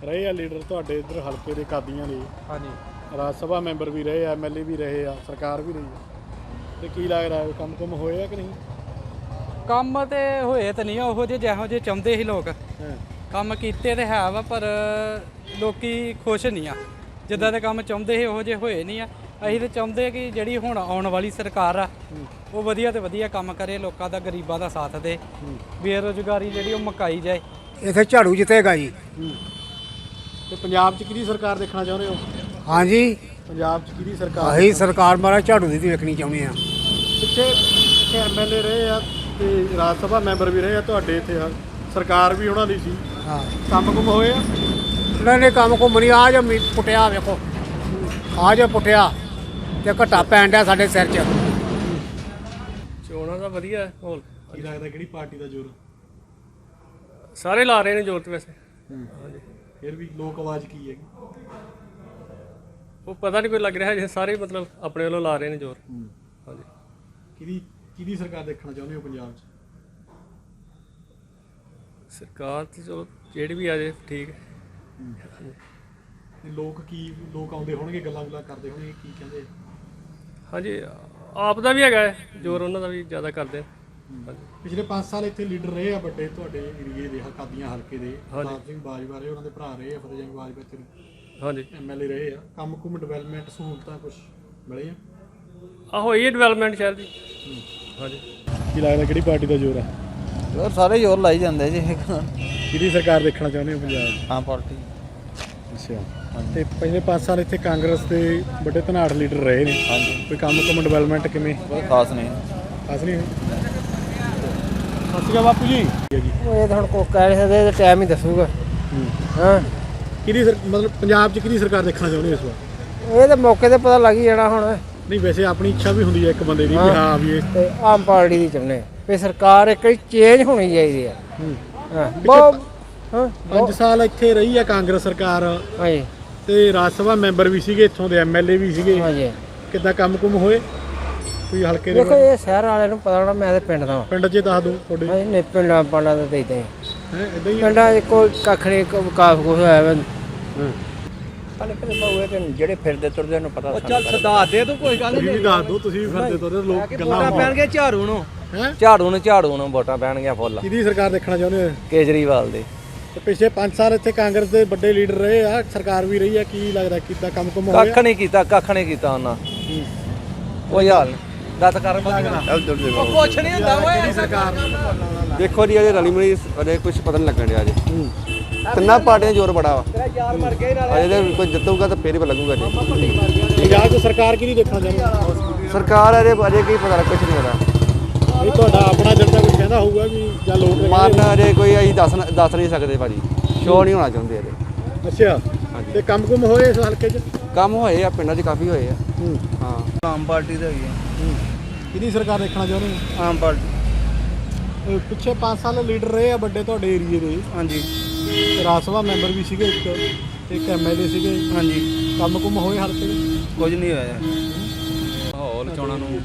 ਰਹੇ ਆ ਲੀਡਰ ਤੁਹਾਡੇ ਇੱਧਰ ਹਲਕੇ ਦੇ ਕਾਦੀਆਂ ਦੇ। ਹਾਂਜੀ, ਰਾਜ ਸਭਾ ਮੈਂਬਰ ਵੀ ਰਹੇ ਆ, ਐਮਐਲਏ ਵੀ ਰਹੇ ਆ, ਸਰਕਾਰ ਵੀ ਰਹੀ ਆ। ਤੇ ਕੀ ਲੱਗਦਾ ਕੰਮ ਕੁਮ ਹੋਏ ਆ ਕਿ ਨਹੀਂ? ਕੰਮ ਤੇ ਹੋਏ ਤੇ ਨਹੀਂ ਉਹੋ ਜਿਹੇ ਜਿਹੇ ਚਾਹੁੰਦੇ ਸੀ ਲੋਕ। ਕੰਮ ਕੀਤੇ ਤੇ ਹੈ ਵਾ, ਪਰ ਲੋਕੀ ਖੁਸ਼ ਨਹੀਂ ਆ। ਜਿੱਦਾਂ ਦੇ ਕੰਮ ਚਾਹੁੰਦੇ ਸੀ ਉਹੋ ਜਿਹੇ ਹੋਏ ਨਹੀਂ ਆ। ਅਸੀਂ ਤਾਂ ਚਾਹੁੰਦੇ ਕਿ ਜਿਹੜੀ ਹੁਣ ਆਉਣ ਵਾਲੀ ਸਰਕਾਰ ਆ ਉਹ ਵਧੀਆ ਤੇ ਵਧੀਆ ਕੰਮ ਕਰੇ, ਲੋਕਾਂ ਦਾ, ਗਰੀਬਾਂ ਦਾ ਸਾਥ ਦੇ। ਬੇਰੁਜ਼ਗਾਰੀ ਜਿਹੜੀ ਉਹ ਮੁਕਾਈ ਜਾਏ। ਇੱਥੇ ਝਾੜੂ ਜਿੱਤੇਗਾ ਜੀ। ਤੇ ਪੰਜਾਬ 'ਚ ਕਿਹਦੀ ਸਰਕਾਰ ਦੇਖਣਾ ਚਾਹੁੰਦੇ ਹੋ? ਹਾਂਜੀ, ਪੰਜਾਬ 'ਚ ਕਿਹਦੀ ਸਰਕਾਰ? ਅਸੀਂ ਸਰਕਾਰ ਮਾਰਾ ਝਾੜੂ ਦੀ ਵੇਖਣੀ ਚਾਹੁੰਦੇ ਆ। ਪਿੱਛੇ ਐਮਐਲਏ ਰਹੇ ਆ ਤੇ ਰਾਜ ਸਭਾ ਮੈਂਬਰ ਵੀ ਰਹੇ ਆ ਤੁਹਾਡੇ ਇੱਥੇ। ਸਰਕਾਰ ਵੀ ਉਹਨਾਂ ਦੀ ਸੀ। ਹਾਂ, ਕੰਮ ਕੁਮ ਹੋਏ ਆ? ਉਹਨਾਂ ਨੇ ਕੰਮ ਕੋ ਮਨੀ ਆ ਜਾ ਪੁੱਟਿਆ, ਵੇਖੋ ਆ ਜਾ ਪੁੱਟਿਆ ਤੇ ਘਟਾ ਪੈਣ ਡਿਆ ਸਾਡੇ ਸਿਰ 'ਚ। ਚੋਣਾਂ ਦਾ ਵਧੀਆ ਮਾਹੌਲ। ਕੀ ਲੱਗਦਾ ਕਿਹੜੀ ਪਾਰਟੀ ਦਾ ਜ਼ੋਰ? ਸਾਰੇ ਲਾ ਰਹੇ ਨੇ ਜ਼ੋਰ ਤੇ ਵੈਸੇ। ਫਿਰ ਵੀ ਲੋਕ ਆਵਾਜ਼ ਕੀ ਹੈ? ਉਹ ਪਤਾ ਨਹੀਂ ਕੋਈ ਲੱਗ ਰਿਹਾ ਜੇ ਸਾਰੇ ਮਤਲਬ ਆਪਣੇ ਵੱਲੋਂ ਲਾ ਰਹੇ ਨੇ ਜ਼ੋਰ। ਹਾਂਜੀ, ਕਿਹਦੀ ਸਰਕਾਰ ਦੇਖਣਾ ਚਾਹੁੰਦੇ ਹੋ ਪੰਜਾਬ 'ਚ? ਸਰਕਾਰ ਤੇ ਚਲੋ ਜਿਹੜੀ ਵੀ ਆ ਜੇ ਠੀਕ ਹੈ। ਲੋਕ ਆਉਂਦੇ ਹੋਣਗੇ, ਗੱਲਾਂ ਕਰਦੇ ਹੋਣਗੇ, ਕੀ ਕਹਿੰਦੇ? ਹਾਂਜੀ, ਆਪ ਦਾ ਵੀ ਹੈਗਾ ਹੈ ਜ਼ੋਰ, ਉਹਨਾਂ ਦਾ ਵੀ ਜ਼ਿਆਦਾ ਕਰਦੇ ਆ। ਪਿਛਲੇ 5 ਸਾਲ ਇੱਥੇ ਲੀਡਰ ਰਹੇ ਆ ਵੱਡੇ ਤੁਹਾਡੇ ਏਰੀਏ ਦੇ, ਕਾਦੀਆਂ ਹਲਕੇ ਦੇ। ਹਾਂਜੀ, ਸਿੰਘ ਬਾਜਵਾ ਰਹੇ, ਉਹਨਾਂ ਦੇ ਭਰਾ ਰਹੇ ਆ ਫਤਿਹ ਸਿੰਘ ਬਾਜਵਾ ਇੱਥੇ। ਹਾਂਜੀ, ਐਮਐਲਏ ਰਹੇ ਆ। ਕੰਮ ਕੁਮ ਡਿਵੈਲਪਮੈਂਟ ਸਹੂਲਤਾਂ ਕੁਝ ਮਿਲੇ ਆ? ਆਹੋ ਇਹ ਡਿਵੈਲਪਮੈਂਟ ਸ਼ਹਿਰ ਦੀ। ਹਾਂਜੀ, ਕੀ ਲੱਗਦਾ ਕਿਹੜੀ ਪਾਰਟੀ ਦਾ ਜ਼ੋਰ ਆ? ਜ਼ੋਰ ਸਾਰੇ ਜ਼ੋਰ ਲਾਈ ਜਾਂਦੇ ਜੀ। ਕਿਹਦੀ ਸਰਕਾਰ ਦੇਖਣਾ ਚਾਹੁੰਦੇ ਹੋ ਪੰਜਾਬ? ਆਮ ਪਾਰਟੀ। ਅੱਛਾ, ਤੇ ਪਿਛਲੇ 5 ਸਾਲ ਇੱਥੇ ਕਾਂਗਰਸ ਦੇ ਵੱਡੇ ਧਨਾੜ ਲੀਡਰ ਰਹੇ ਨੇ। ਹਾਂਜੀ, ਕੋਈ ਕੰਮ ਕੁਮ ਡਿਵੈਲਪਮੈਂਟ ਕਿਵੇਂ? ਕੋਈ ਖਾਸ ਨਹੀਂ। ਖਾਸ ਨਹੀਂ। ਸਤਿ ਸ਼੍ਰੀ ਅਕਾਲ ਬਾਪੂ ਜੀ। ਇਹ ਤਾਂ ਹੁਣ ਕੋਈ ਕਹਿ ਨਹੀਂ ਸਕਦੇ, ਟਾਈਮ ਹੀ ਦੱਸੂਗਾ। ਹਾਂ, ਕਿਹਦੀ ਮਤਲਬ ਪੰਜਾਬ 'ਚ ਕਿਹਦੀ ਸਰਕਾਰ ਦੇਖਣਾ ਚਾਹੁੰਦੇ ਹੋ ਇਸ ਵਾਰ? ਇਹ ਤਾਂ ਮੌਕੇ ਤੇ ਪਤਾ ਲੱਗ ਹੀ ਜਾਣਾ ਹੁਣ। ਨਹੀਂ, ਵੈਸੇ ਆਪਣੀ ਇੱਛਾ ਵੀ ਹੁੰਦੀ ਹੈ ਇੱਕ ਬੰਦੇ ਦੀ ਵੀ ਹਾਂ ਵੀ ਇਹ ਤੇ ਆਮ ਪਾਰਟੀ ਦੀ ਚਾਹੁੰਦੇ ਵੀ ਸਰਕਾਰ ਇੱਕ ਚੇਂਜ ਹੋਣੀ ਚਾਹੀਦੀ ਆ। ਹਾਂ, ਬਹੁਤ 5 ਸਾਲ ਇੱਥੇ ਰਹੀ ਆ ਕਾਂਗਰਸ ਸਰਕਾਰ। ਹਾਂਜੀ, ਤੇ ਰਾਜ ਸਭਾ ਮੈਂਬਰ ਵੀ ਸੀਗੇ, ਇੱਥੋਂ ਦੇ ਐਮਐਲਏ ਵੀ ਸੀਗੇ। ਹਾਂਜੀ, ਕਿੱਦਾਂ ਕੰਮ ਕੁਮ ਹੋਏ ਕੋਈ ਹਲਕੇ ਦੇ? ਦੇਖੋ ਇਹ ਸ਼ਹਿਰ ਵਾਲਿਆਂ ਨੂੰ ਪਤਾ ਹੋਣਾ, ਮੈਂ ਤੇ ਪਿੰਡ ਦਾ। ਪਿੰਡ 'ਚ ਦੱਸ ਦਿਓ ਤੁਹਾਡੇ। ਹਾਂਜੀ, ਨਹੀਂ ਪਿੰਡਾਂ ਪਾਂਡਾ ਦਾ ਦੇਈਦਾ ਹੈ ਇਦਾਂ ਹੀ? ਪਿੰਡਾਂ 'ਚ ਕੋਈ ਕੱਖ ਨਹੀਂ, ਵਿਕਾਸ ਕੁਛ ਹੋਇਆ ਵਾ। ਜਿਹੜੇ ਫਿਰਦੇ ਤੁਰਦੇ ਨੂੰ ਪਤਾ। ਚੱਲ ਸਦਾ ਦੇ ਤੂੰ, ਕੋਈ ਗੱਲ ਤੁਸੀਂ ਵੀ ਦੱਸ ਦਿਓ, ਤੁਸੀਂ ਵੀ ਫਿਰਦੇ ਤੁਰਦੇ ਲੋਕ ਗੱਲਾਂ ਪੈਣਗੇ ਝਾੜੂ ਨੂੰ। ਹੈ ਝਾੜੂ ਨੂੰ ਵੋਟਾਂ ਪੈਣਗੀਆਂ ਫੁੱਲ। ਕਿਹਦੀ ਸਰਕਾਰ ਦੇਖਣਾ ਚਾਹੁੰਦੇ ਹੋ? ਕੇਜਰੀਵਾਲ ਦੇ। ਤੇ ਪਿਛਲੇ 5 ਸਾਲ ਇੱਥੇ ਕਾਂਗਰਸ ਦੇ ਵੱਡੇ ਲੀਡਰ ਰਹੇ ਆ, ਸਰਕਾਰ ਵੀ ਰਹੀ ਆ। ਕੀ ਲੱਗਦਾ ਕਿੱਦਾਂ ਕੰਮ ਕੁਮ ਹੋਇਆ? ਕੱਖ ਨਹੀਂ ਕੀਤਾ ਉਹਨਾਂ। ਕੋਈ ਹਾਲ ਨਹੀਂ। ਦੱਸ ਕਰ ਕੁਛ ਨਹੀਂ ਹੁੰਦਾ ਓਏ ਸਰਕਾਰ। ਦੇਖੋ ਜੀ ਅਜੇ ਰਲੀ ਮਿਲੀ ਅਜੇ ਕੁਝ ਪਤਾ ਨਹੀਂ ਲੱਗਣ ਡਿਆ ਅਜੇ। ਤਿੰਨਾਂ ਪਾਰਟੀਆਂ ਜ਼ੋਰ ਬੜਾ ਵਾ। ਅਜੇ ਤੇ ਕੋਈ ਜਿੱਤੂਗਾ ਤਾਂ ਫੇਰ ਹੀ ਲੱਗੂਗਾ ਜੀ। ਪੰਜਾਬ 'ਚ ਸਰਕਾਰ ਕਿਹਦੀ ਦੇਖਣਾ ਚਾਹੁੰਦੇ? ਸਰਕਾਰ ਅਜੇ ਕੀ ਪਤਾ, ਕੁਝ ਨਹੀਂ ਪਤਾ। ਇਹ ਤੁਹਾਡਾ ਆਪਣਾ ਜਨਤਾ ਕੋਈ ਕਹਿੰਦਾ ਹੋਊਗਾ ਵੀ ਜਾਂ ਲੋਕ ਮਾਰਨ ਅਜੇ ਕੋਈ ਅਸੀਂ ਦੱਸ ਨਹੀਂ ਸਕਦੇ ਭਾਜੀ। ਸ਼ੋਅ ਨਹੀਂ ਹੋਣਾ ਚਾਹੁੰਦੇ ਅਜੇ। ਅੱਛਾ, ਤੇ ਕੰਮ ਕੁਮ ਹੋਏ ਇਸ ਹਲਕੇ 'ਚ? ਕੰਮ ਹੋਏ ਆ, ਪਿੰਡਾਂ 'ਚ ਕਾਫੀ ਹੋਏ ਆ। ਹਾਂ, ਆਮ ਪਾਰਟੀ ਦੇ ਹੈਗੀ ਆ। ਕਿਹਦੀ ਸਰਕਾਰ ਦੇਖਣਾ ਚਾਹੁੰਦੇ ਹੋ? ਆਮ ਪਾਰਟੀ। ਪਿੱਛੇ 5 ਸਾਲ ਲੀਡਰ ਰਹੇ ਆ ਵੱਡੇ ਤੁਹਾਡੇ ਏਰੀਏ ਦੇ। ਹਾਂਜੀ, ਰਾਜ ਸਭਾ ਮੈਂਬਰ ਵੀ ਸੀਗੇ, ਇੱਕ ਐਮਐਲਏ ਸੀਗੇ। ਹਾਂਜੀ, ਕੰਮ ਕੁਮ ਹੋਏ ਹਲਕੇ 'ਚ? ਕੁਝ ਨਹੀਂ ਹੋਇਆ। ਮਾਹੌਲ ਚੋਣਾਂ ਨੂੰ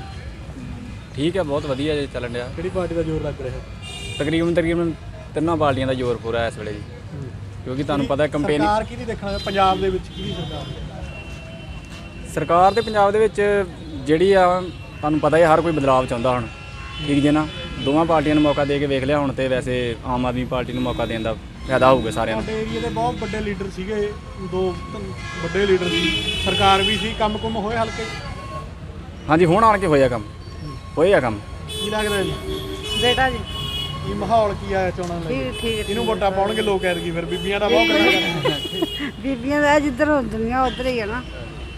ਠੀਕ ਹੈ, ਬਹੁਤ ਵਧੀਆ ਜੇ ਚੱਲਣ ਡਿਆ। ਕਿਹੜੀ ਪਾਰਟੀ ਦਾ ਜ਼ੋਰ ਲੱਗ ਰਿਹਾ? ਤਕਰੀਬਨ ਤਿੰਨਾਂ ਪਾਰਟੀਆਂ ਦਾ ਜ਼ੋਰ ਪੂਰਾ ਹੈ ਇਸ ਵੇਲੇ ਜੀ, ਕਿਉਂਕਿ ਤੁਹਾਨੂੰ ਪਤਾ ਕੰਪੇਨ। ਸਰਕਾਰ ਕਿਹਦੀ ਦੇਖਣਾ ਪੰਜਾਬ ਦੇ ਵਿੱਚ? ਕਿਹਦੀ ਸਰਕਾਰ ਤੇ ਪੰਜਾਬ ਦੇ ਵਿੱਚ ਜਿਹੜੀ ਆ, ਤੁਹਾਨੂੰ ਪਤਾ ਹੀ ਹਰ ਕੋਈ ਬਦਲਾਅ ਚਾਹੁੰਦਾ ਹੁਣ। ਠੀਕ ਜੇ ਨਾ, ਦੋਵਾਂ ਪਾਰਟੀਆਂ ਨੂੰ ਮੌਕਾ ਦੇ ਕੇ ਵੇਖ ਲਿਆ ਹੁਣ, ਤੇ ਵੈਸੇ ਆਮ ਆਦਮੀ ਪਾਰਟੀ ਨੂੰ ਮੌਕਾ ਦੇਣ ਦਾ ਫਾਇਦਾ ਹੋਊਗਾ ਸਾਰਿਆਂ ਨੂੰ। ਸਾਡੇ ਏਰੀਏ ਦੇ ਬਹੁਤ ਵੱਡੇ ਲੀਡਰ ਸੀਗੇ, 2 ਵੱਡੇ ਲੀਡਰ ਸੀ, ਸਰਕਾਰ ਵੀ ਸੀ। ਕੰਮ ਕੁਮ ਹੋਏ ਹਲਕੇ? ਹਾਂਜੀ, ਹੁਣ ਆਣ ਕੇ ਹੋਇਆ ਕੰਮ। ਕੀ ਲੱਗਦਾ ਜੀ ਬੇਟਾ ਜੀ? ਕੀ ਮਾਹੌਲ ਕੀ ਆਇਆ ਚੋਣਾਂ ਲਈ? ਠੀਕ। ਇਹਨੂੰ ਵੋਟਾਂ ਪਾਉਣਗੇ ਲੋਕ ਐਤਕੀ, ਫਿਰ ਬੀਬੀਆਂ ਦਾ ਬਹੁਤ ਕਰਨਾ। ਬੀਬੀਆਂ ਦਾ ਜਿੱਧਰ ਹੁੰਦੀਆਂ ਉੱਧਰ ਹੀ ਹੈ ਨਾ।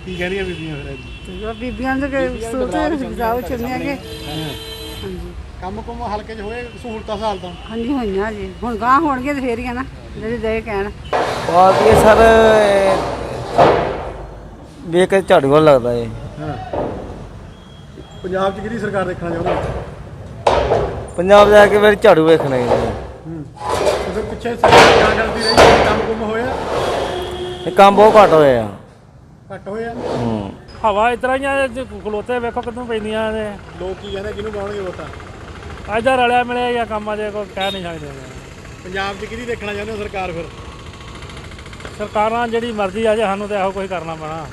ਕੀ ਕਹਿ ਰਹੀਆਂ ਬੀਬੀਆਂ ਫਿਰ? ਬੀਬੀਆਂ ਦੇ ਸੂਟ ਬਜਾਓ ਚੁੰਨੀਆਂ ਕੇ ਹਾਂਜੀ ਕੰਮ ਕੁਮ ਹਲਕੇ 'ਚ ਹੋਏ ਸਹੂਲਤਾਂ ਸਹਾਲਤਾਂ? ਹਾਂਜੀ ਹੋਈਆਂ ਜੀ, ਹੁਣ ਗਾਂ ਹੋਣਗੇ ਤੇ ਫੇਰ ਹੀ ਆ ਨਾ, ਜਿਹੜੇ ਦੇ ਕਹਿਣ। ਪਾਰਟੀ ਸਰ ਵੇਖ ਕੇ ਝਾੜੂ ਵਾਲਾ ਲੱਗਦਾ ਏ। ਹਾਂ, ਪੰਜਾਬ 'ਚ ਕਿਹਦੀ ਸਰਕਾਰ ਦੇਖਣਾ ਚਾਹੁੰਦੇ ਹੋ? ਪੰਜਾਬ ਜਾ ਕੇ ਫਿਰ ਝਾੜੂ ਵੇਖਣਾ ਹੀ ਨਹੀਂ। ਤੇ ਫਿਰ ਪਿੱਛੇ ਸਰਕਾਰ ਕਾਂਗਰਸ ਦੀ ਰਹੀ, ਕੰਮ ਕੁਮ ਹੋਇਆ? ਇਹ ਕੰਮ ਬਹੁਤ ਘੱਟ ਹੋਏ ਆ। ਘੱਟ ਹੋਇਆ? ਹਵਾ ਇਸ ਤਰ੍ਹਾਂ ਹੀ ਆ, ਖਲੋਤੇ ਵੇਖੋ ਕਿੱਥੋਂ ਪੈਂਦੀਆਂ ਨੇ। ਲੋਕ ਕੀ ਕਹਿੰਦੇ, ਕਿਹਨੂੰ ਪਾਉਣਗੇ ਵੋਟਾਂ? ਅੱਜ ਰਲਿਆ ਮਿਲਿਆ ਜਾਂ ਕੰਮਾਂ ਦੇ ਕੋਈ ਕਹਿ ਨਹੀਂ ਸਕਦੇ। ਪੰਜਾਬ 'ਚ ਕਿਹਦੀ ਦੇਖਣਾ ਚਾਹੁੰਦੇ ਹੋ ਸਰਕਾਰ ਫਿਰ? ਸਰਕਾਰਾਂ ਜਿਹੜੀ ਮਰਜ਼ੀ ਆ ਜੇ ਸਾਨੂੰ ਤਾਂ ਇਹੋ ਕੁਝ ਕਰਨਾ ਪੈਣਾ।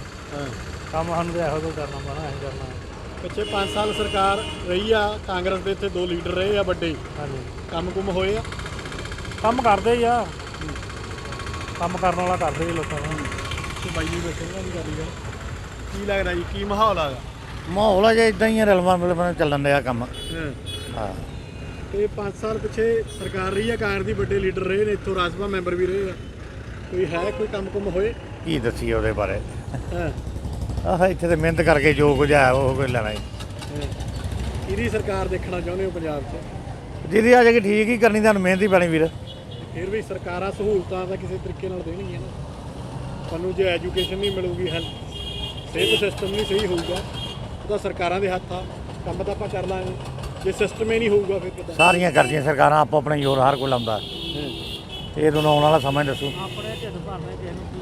ਕੰਮ ਸਾਨੂੰ ਤਾਂ ਇਹੋ ਕੁਝ ਕਰਨਾ ਪੈਣਾ, ਅਸੀਂ ਕਰਨਾ। ਪਿੱਛੇ 5 ਸਾਲ ਸਰਕਾਰ ਰਹੀ ਆ ਕਾਂਗਰਸ ਦੇ, ਇੱਥੇ 2 ਲੀਡਰ ਰਹੇ ਆ ਵੱਡੇ। ਹਾਂਜੀ, ਕੰਮ ਕੁਮ ਹੋਏ ਆ? ਕੰਮ ਕਰਦੇ ਹੀ ਆ, ਕੰਮ ਕਰਨ ਵਾਲਾ ਕਰਦੇ ਹੀ ਲੋਕਾਂ ਨੂੰ। ਬਾਈ ਜੀ ਬੈਠੇ ਉਹਨਾਂ ਦੀ ਗੱਲ ਹੀ ਆ। ਕੀ ਲੱਗਦਾ ਜੀ, ਕੀ ਮਾਹੌਲ ਆਗਾ? ਮਾਹੌਲ ਅਜੇ ਇਦਾਂ ਹੀ ਰਲਵਾ ਮਿਲਵਾ ਚੱਲਣ ਡਿਆ ਕੰਮ। ਹਾਂ, ਤੇ 5 ਸਾਲ ਪਿੱਛੇ ਸਰਕਾਰ ਰਹੀ ਆ ਕਾਂਗਰਸ ਦੀ, ਵੱਡੇ ਲੀਡਰ ਰਹੇ ਨੇ, ਇੱਥੋਂ ਰਾਜ ਸਭਾ ਮੈਂਬਰ ਵੀ ਰਹੇ ਆ। ਕੋਈ ਹੈ ਕੋਈ ਕੰਮ ਕੁਮ ਹੋਏ? ਕੀ ਦੱਸੀਏ ਉਹਦੇ ਬਾਰੇ? ਹਾਂ, ਆਹ ਇੱਥੇ ਤੇ ਮਿਹਨਤ ਕਰਕੇ ਜੋ ਕੁਝ ਆਇਆ ਉਹ ਕੋਈ ਲੈਣਾ ਹੀ। ਕਿਹਦੀ ਸਰਕਾਰ ਦੇਖਣਾ ਚਾਹੁੰਦੇ ਹੋ ਪੰਜਾਬ 'ਚ? ਜਿਹਦੀ ਆ ਜਾਏਗੀ ਠੀਕ ਹੀ ਕਰਨੀ, ਤੁਹਾਨੂੰ ਮਿਹਨਤ ਹੀ ਪੈਣੀ ਵੀਰ। ਫਿਰ ਵੀ ਸਰਕਾਰਾਂ ਸਹੂਲਤਾਂ ਤਾਂ ਕਿਸੇ ਤਰੀਕੇ ਨਾਲ ਦੇਣਗੀਆਂ ਨਾ। ਸਾਨੂੰ ਜੇ ਐਜੂਕੇਸ਼ਨ ਨਹੀਂ ਮਿਲੂਗੀ, ਸਿਹਤ ਸਿਸਟਮ ਨਹੀਂ ਸਹੀ ਹੋਊਗਾ, ਉਹਦਾ ਸਰਕਾਰਾਂ ਦੇ ਹੱਥ ਆ। ਕੰਮ ਤਾਂ ਆਪਾਂ ਕਰ ਲਾਂਗੇ, ਜੇ ਸਿਸਟਮ ਹੀ ਨਹੀਂ ਹੋਊਗਾ ਫਿਰ ਕਿੱਦਾਂ? ਸਾਰੀਆਂ ਕਰਦੀਆਂ ਸਰਕਾਰਾਂ, ਆਪੋ ਆਪਣੇ ਜ਼ੋਰ ਹਰ ਕੋਈ ਲਾਉਂਦਾ। ਇਹ ਤੁਹਾਨੂੰ ਆਉਣ ਵਾਲਾ ਸਮਾਂ ਦੱਸੂ।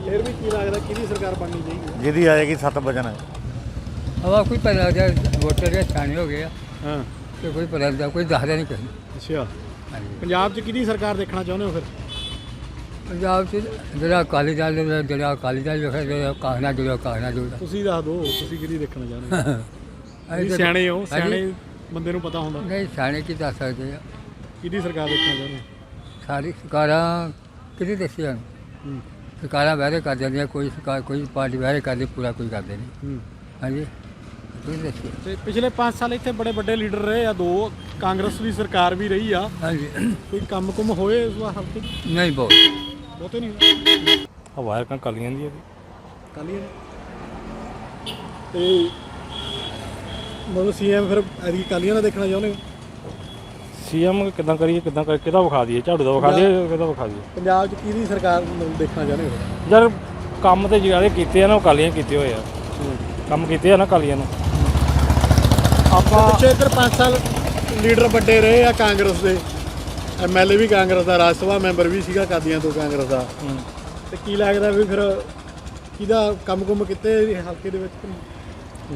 ਫਿਰ ਵੀ ਕੀ ਲੱਗਦਾ ਕਿਹਦੀ ਸਰਕਾਰ ਬਣਨੀ ਚਾਹੀਦੀ? ਜਿਹਦੀ ਆ ਜਾਏਗੀ 7 ਵਜਨ। ਹਵਾ ਕੋਈ ਪਤਾ ਲੱਗਦਾ, ਵੋਟਰ ਦੇ ਛਾਣੇ ਹੋ ਗਏ ਆ। ਹਾਂ, ਤੇ ਕੋਈ ਪਤਾ ਲੱਗਦਾ, ਕੋਈ ਦੱਸਦਾ ਨਹੀਂ ਕਿਸੇ। ਅੱਛਾ, ਪੰਜਾਬ 'ਚ ਕਿਹਦੀ ਸਰਕਾਰ ਦੇਖਣਾ ਚਾਹੁੰਦੇ ਹੋ ਫਿਰ? ਪੰਜਾਬ 'ਚ ਜਿਹੜਾ ਅਕਾਲੀ ਦਲ ਵੇਖਿਆ, ਜਿਹੜਾ ਕਾਹਨਾ ਜੁੜਦਾ। ਤੁਸੀਂ ਦੱਸ ਦਿਓ, ਤੁਸੀਂ ਕਿਹਦੀ ਦੇਖਣਾ ਚਾਹੁੰਦੇ ਹੋ? ਤੁਸੀਂ ਸਿਆਣੇ ਹੋ, ਸਿਆਣੇ ਬੰਦੇ ਨੂੰ ਪਤਾ ਹੁੰਦਾ। ਨਹੀਂ, ਸਿਆਣੇ ਕੀ ਦੱਸ ਸਕਦੇ ਆ। ਕਿਹਦੀ ਸਰਕਾਰ ਦੇਖਣਾ ਚਾਹੁੰਦੇ ਹੋ? ਸਾਰੀ ਸਰਕਾਰਾਂ ਕਿਹਦੀ ਦੱਸੀਆਂ? ਸਰਕਾਰਾਂ ਵਾਅਦੇ ਕਰ ਜਾਂਦੀਆਂ, ਕੋਈ ਸਰਕਾਰ ਕੋਈ ਪਾਰਟੀ ਵਾਅਦੇ ਕਰਦੀ, ਪੂਰਾ ਕੋਈ ਕਰਦੇ ਨਹੀਂ। ਹਾਂਜੀ, ਤੁਸੀਂ ਦੱਸੋ। ਤੇ ਪਿਛਲੇ 5 ਸਾਲ ਇੱਥੇ ਬੜੇ ਵੱਡੇ ਲੀਡਰ ਰਹੇ ਆ, 2 ਕਾਂਗਰਸ ਦੀ ਸਰਕਾਰ ਵੀ ਰਹੀ ਆ। ਹਾਂਜੀ, ਕੋਈ ਕੰਮ ਕੁਮ ਹੋਏ ਇਸ ਵਾਰ ਹਲਕੇ? ਨਹੀਂ, ਬਹੁਤੇ ਨਹੀਂ। ਹਵਾ ਕਾਲੀਆਂ ਦੀ ਕਾਲੀਆਂ ਤੇ ਮਤਲਬ ਸੀਐਮ ਫਿਰ ਐਦੀ ਕਾਲੀਆਂ ਦਾ ਦੇਖਣਾ ਚਾਹੁੰਦੇ ਹੋ? ਸੀਐਮ ਕਿੱਦਾਂ ਕਰੀਏ, ਕਿੱਦਾਂ ਕਰ ਕਿਹਦਾ ਵਿਖਾ ਦਈਏ? ਝਾੜੂ ਦਾ ਵਿਖਾ ਦਈਏ, ਕਿਹਦਾ ਵਿਖਾ ਦਈਏ? ਪੰਜਾਬ 'ਚ ਕਿਹਦੀ ਸਰਕਾਰ ਨੂੰ ਦੇਖਣਾ ਚਾਹੁੰਦੇ ਹੋ? ਯਾਰ ਕੰਮ ਤੇ ਜਿਹੜੇ ਕੀਤੇ ਆ ਨਾ, ਉਹ ਕਾਲੀਆਂ ਕੀਤੇ ਹੋਏ ਆ। ਕੰਮ ਕੀਤੇ ਆ ਨਾ ਕਾਲੀਆਂ ਨੂੰ। ਆਪਾਂ ਪਿੱਛੇ ਇੱਧਰ 5 ਸਾਲ ਲੀਡਰ ਵੱਡੇ ਰਹੇ ਆ ਕਾਂਗਰਸ ਦੇ, ਐਮਐਲਏ ਵੀ ਕਾਂਗਰਸ ਦਾ, ਰਾਜ ਸਭਾ ਮੈਂਬਰ ਵੀ ਸੀਗਾ ਕਾਦੀਆਂ ਤੋਂ ਕਾਂਗਰਸ ਦਾ। ਤੇ ਕੀ ਲੱਗਦਾ ਵੀ ਫਿਰ ਕਿਹਦਾ ਕੰਮ ਕੁਮ ਕੀਤੇ ਹਲਕੇ ਦੇ ਵਿੱਚ?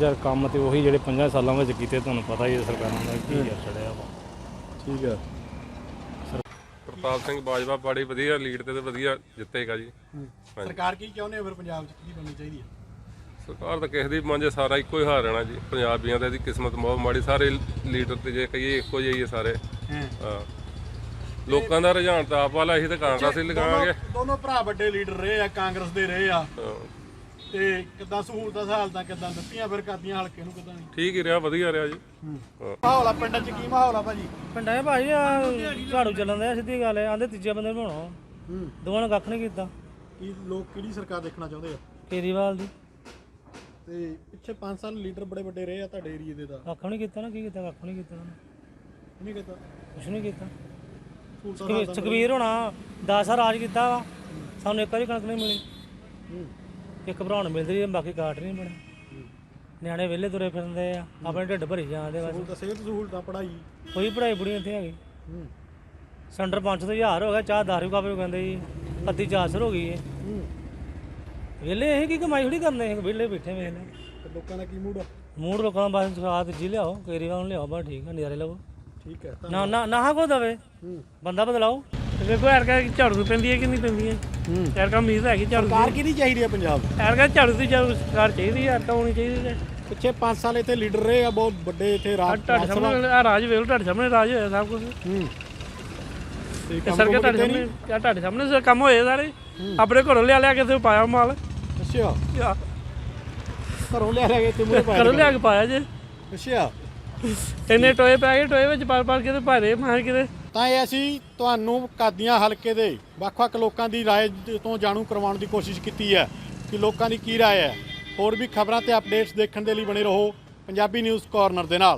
ਯਾਰ ਕੰਮ ਤੇ ਉਹੀ ਜਿਹੜੇ 50 ਸਾਲਾਂ ਵਿੱਚ ਕੀਤੇ, ਤੁਹਾਨੂੰ ਪਤਾ ਹੀ ਹੈ ਸਰਕਾਰਾਂ ਦਾ ਕੀ ਚੜਿਆ ਵਾ। ਠੀਕ ਆ। ਪ੍ਰਤਾਪ ਸਿੰਘ ਬਾਜਵਾ ਬੜੀ ਵਧੀਆ ਲੀਡ ਤੇ ਵਧੀਆ ਜਿੱਤੇਗਾ ਜੀ। ਸਰਕਾਰ ਕੀ ਚਾਹੁੰਦੇ ਹੋ ਫਿਰ ਪੰਜਾਬ 'ਚ ਕੀ ਬਣਨੀ ਚਾਹੀਦੀ ਹੈ? ਸਰਕਾਰ ਤਾਂ ਕਿਸੇ ਦੀ ਮੰਜੇ ਸਾਰਾ ਇੱਕੋ ਹੀ ਹਾਰ ਰਹਿਣਾ ਜੀ। ਪੰਜਾਬੀਆਂ ਦੀ ਕਿਸਮਤ ਬਹੁਤ ਮਾੜੀ, ਸਾਰੇ ਲੀਡਰ ਤੇ ਜੇ ਕਹੀਏ ਇੱਕੋ ਜਿਹੇ ਹੀ ਸਾਰੇ। ਹਾਂ, ਲੋਕਾਂ ਦਾ ਰੁਝਾਨ ਤਾਂ ਆਪ ਵਾਲਾ, ਅਸੀਂ ਤਾਂ ਕਾਂਗਰਸ ਹੀ ਲਗਾਵਾਂਗੇ। ਦੋਨੋਂ ਭਰਾ ਵੱਡੇ ਲੀਡਰ ਰਹੇ ਆ, ਕਾਂਗਰਸ ਦੇ ਰਹੇ ਆ। ਤੇ ਕਿੱਦਾਂ ਸਹੂਲਤਾਂ ਸਹਾਲਤਾਂ ਕਿੱਦਾਂ ਦਿੱਤੀਆਂ ਫਿਰ ਕਾਦੀਆਂ ਹਲਕੇ ਨੂੰ? ਕਿੱਦਾਂ ਠੀਕ ਹੀ ਰਿਹਾ, ਵਧੀਆ ਰਿਹਾ ਜੀ। ਮਾਹੌਲ ਆ ਪਿੰਡ 'ਚ, ਕੀ ਮਾਹੌਲ ਆ ਭਾਜੀ? ਪਿੰਡਾਂ 'ਚ ਭਾਜੀ ਝਾੜੂ ਚੱਲਣ ਦਾ, ਸਿੱਧੀ ਗੱਲ ਹੈ। ਆਂਦੇ ਤੀਜੇ ਬੰਦੇ ਨੂੰ ਬਣਾਉਣਾ, ਦੋਵਾਂ ਨੇ ਕੱਖ ਨਹੀਂ ਕੀਤਾ। ਕੀ ਲੋਕ ਕਿਹੜੀ ਸਰਕਾਰ ਦੇਖਣਾ ਚਾਹੁੰਦੇ ਆ? ਕੇਜਰੀਵਾਲ ਦੀ। ਤੇ ਪਿੱਛੇ 5 ਸਾਲ ਲੀਡਰ ਬੜੇ ਵੱਡੇ ਰਹੇ ਆ ਤੁਹਾਡੇ ਏਰੀਏ ਦੇ ਦਾ। ਕੱਖ ਨਹੀਂ ਕੀਤਾ ਨਾ, ਕੀ ਕੀਤਾ? ਕੱਖ ਨਹੀਂ ਕੀਤਾ, ਨਹੀਂ ਕੀਤਾ, ਕੁਛ ਨਹੀਂ ਕੀਤਾ। ਸੁਖਬੀਰ ਹੋਣਾ 10 ਸਾਲ ਰਾਜ ਕੀਤਾ ਵਾ, ਸਾਨੂੰ ਇੱਕ ਵਾਰੀ ਕਣਕ ਨਹੀਂ ਮਿਲੀ। ਇੱਕ ਭਰਾ ਨੂੰ ਮਿਲਦੀ, ਬਾਕੀ ਕਾਟ ਨਹੀਂ ਬਣੇ। ਨਿਆਣੇ ਵਿਹਲੇ ਤੁਰੇ ਫਿਰਦੇ ਆ, ਆਪਣੇ ਢਿੱਡ ਭਰੀ ਜਾਂਦੇ। ਬਸ ਸਿਹਤ ਸਹੂਲਤਾਂ, ਪੜ੍ਹਾਈ, ਕੋਈ ਪੜ੍ਹਾਈ ਬੁੜੀ ਇੱਥੇ ਹੈਗੀ। ਸਿਲੰਡਰ 500 ਤੋਂ 1000 ਹੋ ਗਿਆ, ਚਾਹ 10 ਰੁਪਏ ਕਾਪੇ ਕਹਿੰਦੇ ਜੀ, ਅੱਧੀ 400 ਹੋ ਗਈ ਹੈ। ਵਿਹਲੇ ਇਹ ਕੀ ਕਮਾਈ ਥੋੜੀ ਕਰਨੇ, ਵਿਹਲੇ ਬੈਠੇ ਵੇਲੇ। ਲੋਕਾਂ ਦਾ ਕੀ ਮੂਡ ਆ? ਮੂਡ ਲੋਕਾਂ ਦਾ ਬਸ ਰਾਤ ਜੀ ਲਿਆਓ, ਕੇਜਰੀਵਾਲ ਨੂੰ ਲਿਆਓ, ਬਸ ਠੀਕ ਆ, ਨਜ਼ਾਰੇ ਲਵੋ। ਠੀਕ ਹੈ, ਨਾ ਕੋ ਦਵੇ, ਬੰਦਾ ਬਦਲਾਓ। ਦੇਖੋ ਐਰਕਾ ਝਾੜੂ ਪੈਂਦੀ ਹੈ ਕਿ ਨਹੀਂ ਪੈਂਦੀ ਹੈ? ਐਰਕਾ ਉਮੀਦ ਹੈਗੀ ਝਾੜੂ। ਸਰਕਾਰ ਕਿਹਦੀ ਚਾਹੀਦੀ ਹੈ ਪੰਜਾਬ? ਐਰਕਾ ਝਾੜੂ ਦੀ ਸਰਕਾਰ ਚਾਹੀਦੀ ਹੈ, ਐਰਕਾ ਹੋਣੀ ਚਾਹੀਦੀ ਹੈ। ਪਿੱਛੇ 5 ਸਾਲ ਇੱਥੇ ਲੀਡਰ ਰਹੇ ਆ ਬਹੁਤ ਵੱਡੇ, ਇੱਥੇ ਤੁਹਾਡੇ ਸਾਹਮਣੇ ਆ ਰਾਜ ਵੇਖ ਲਓ, ਤੁਹਾਡੇ ਸਾਹਮਣੇ ਰਾਜ ਹੋਇਆ ਸਭ ਕੁਝ। ਸਰਕਾਰ ਤੁਹਾਡੇ ਸਾਹਮਣੇ ਕੰਮ ਹੋਏ ਸਾਰੇ। ਆਪਣੇ ਘਰੋਂ ਲਿਆ ਕੇ ਪਾਇਆ ਮਾਲ। ਅੱਛਾ, ਘਰੋਂ ਲਿਆ ਕੇ ਘਰੋਂ ਲਿਆ ਕੇ ਪਾਇਆ ਜੇ। ਅੱਛਾ, ਇੰਨੇ ਟੋਏ ਪੈ ਗਏ, ਟੋਏ ਵਿੱਚ ਪਾਰ ਕੇ ਤੇ ਭਾਰੇ ਮਾਰ ਕੇ। ਤਾਂ ਇਹ ਅਸੀਂ ਤੁਹਾਨੂੰ ਕਾਦੀਆਂ ਹਲਕੇ ਦੇ ਵੱਖ-ਵੱਖ ਲੋਕਾਂ ਦੀ ਰਾਏ ਤੋਂ ਜਾਣੂ ਕਰਵਾਉਣ ਦੀ ਕੋਸ਼ਿਸ਼ ਕੀਤੀ ਹੈ ਕਿ ਲੋਕਾਂ ਦੀ ਕੀ ਰਾਏ ਹੈ। ਹੋਰ ਵੀ ਖਬਰਾਂ ਤੇ ਅਪਡੇਟਸ ਦੇਖਣ ਦੇ ਲਈ ਬਣੇ ਰਹੋ ਪੰਜਾਬੀ ਨਿਊਜ਼ ਕਾਰਨਰ ਦੇ ਨਾਲ।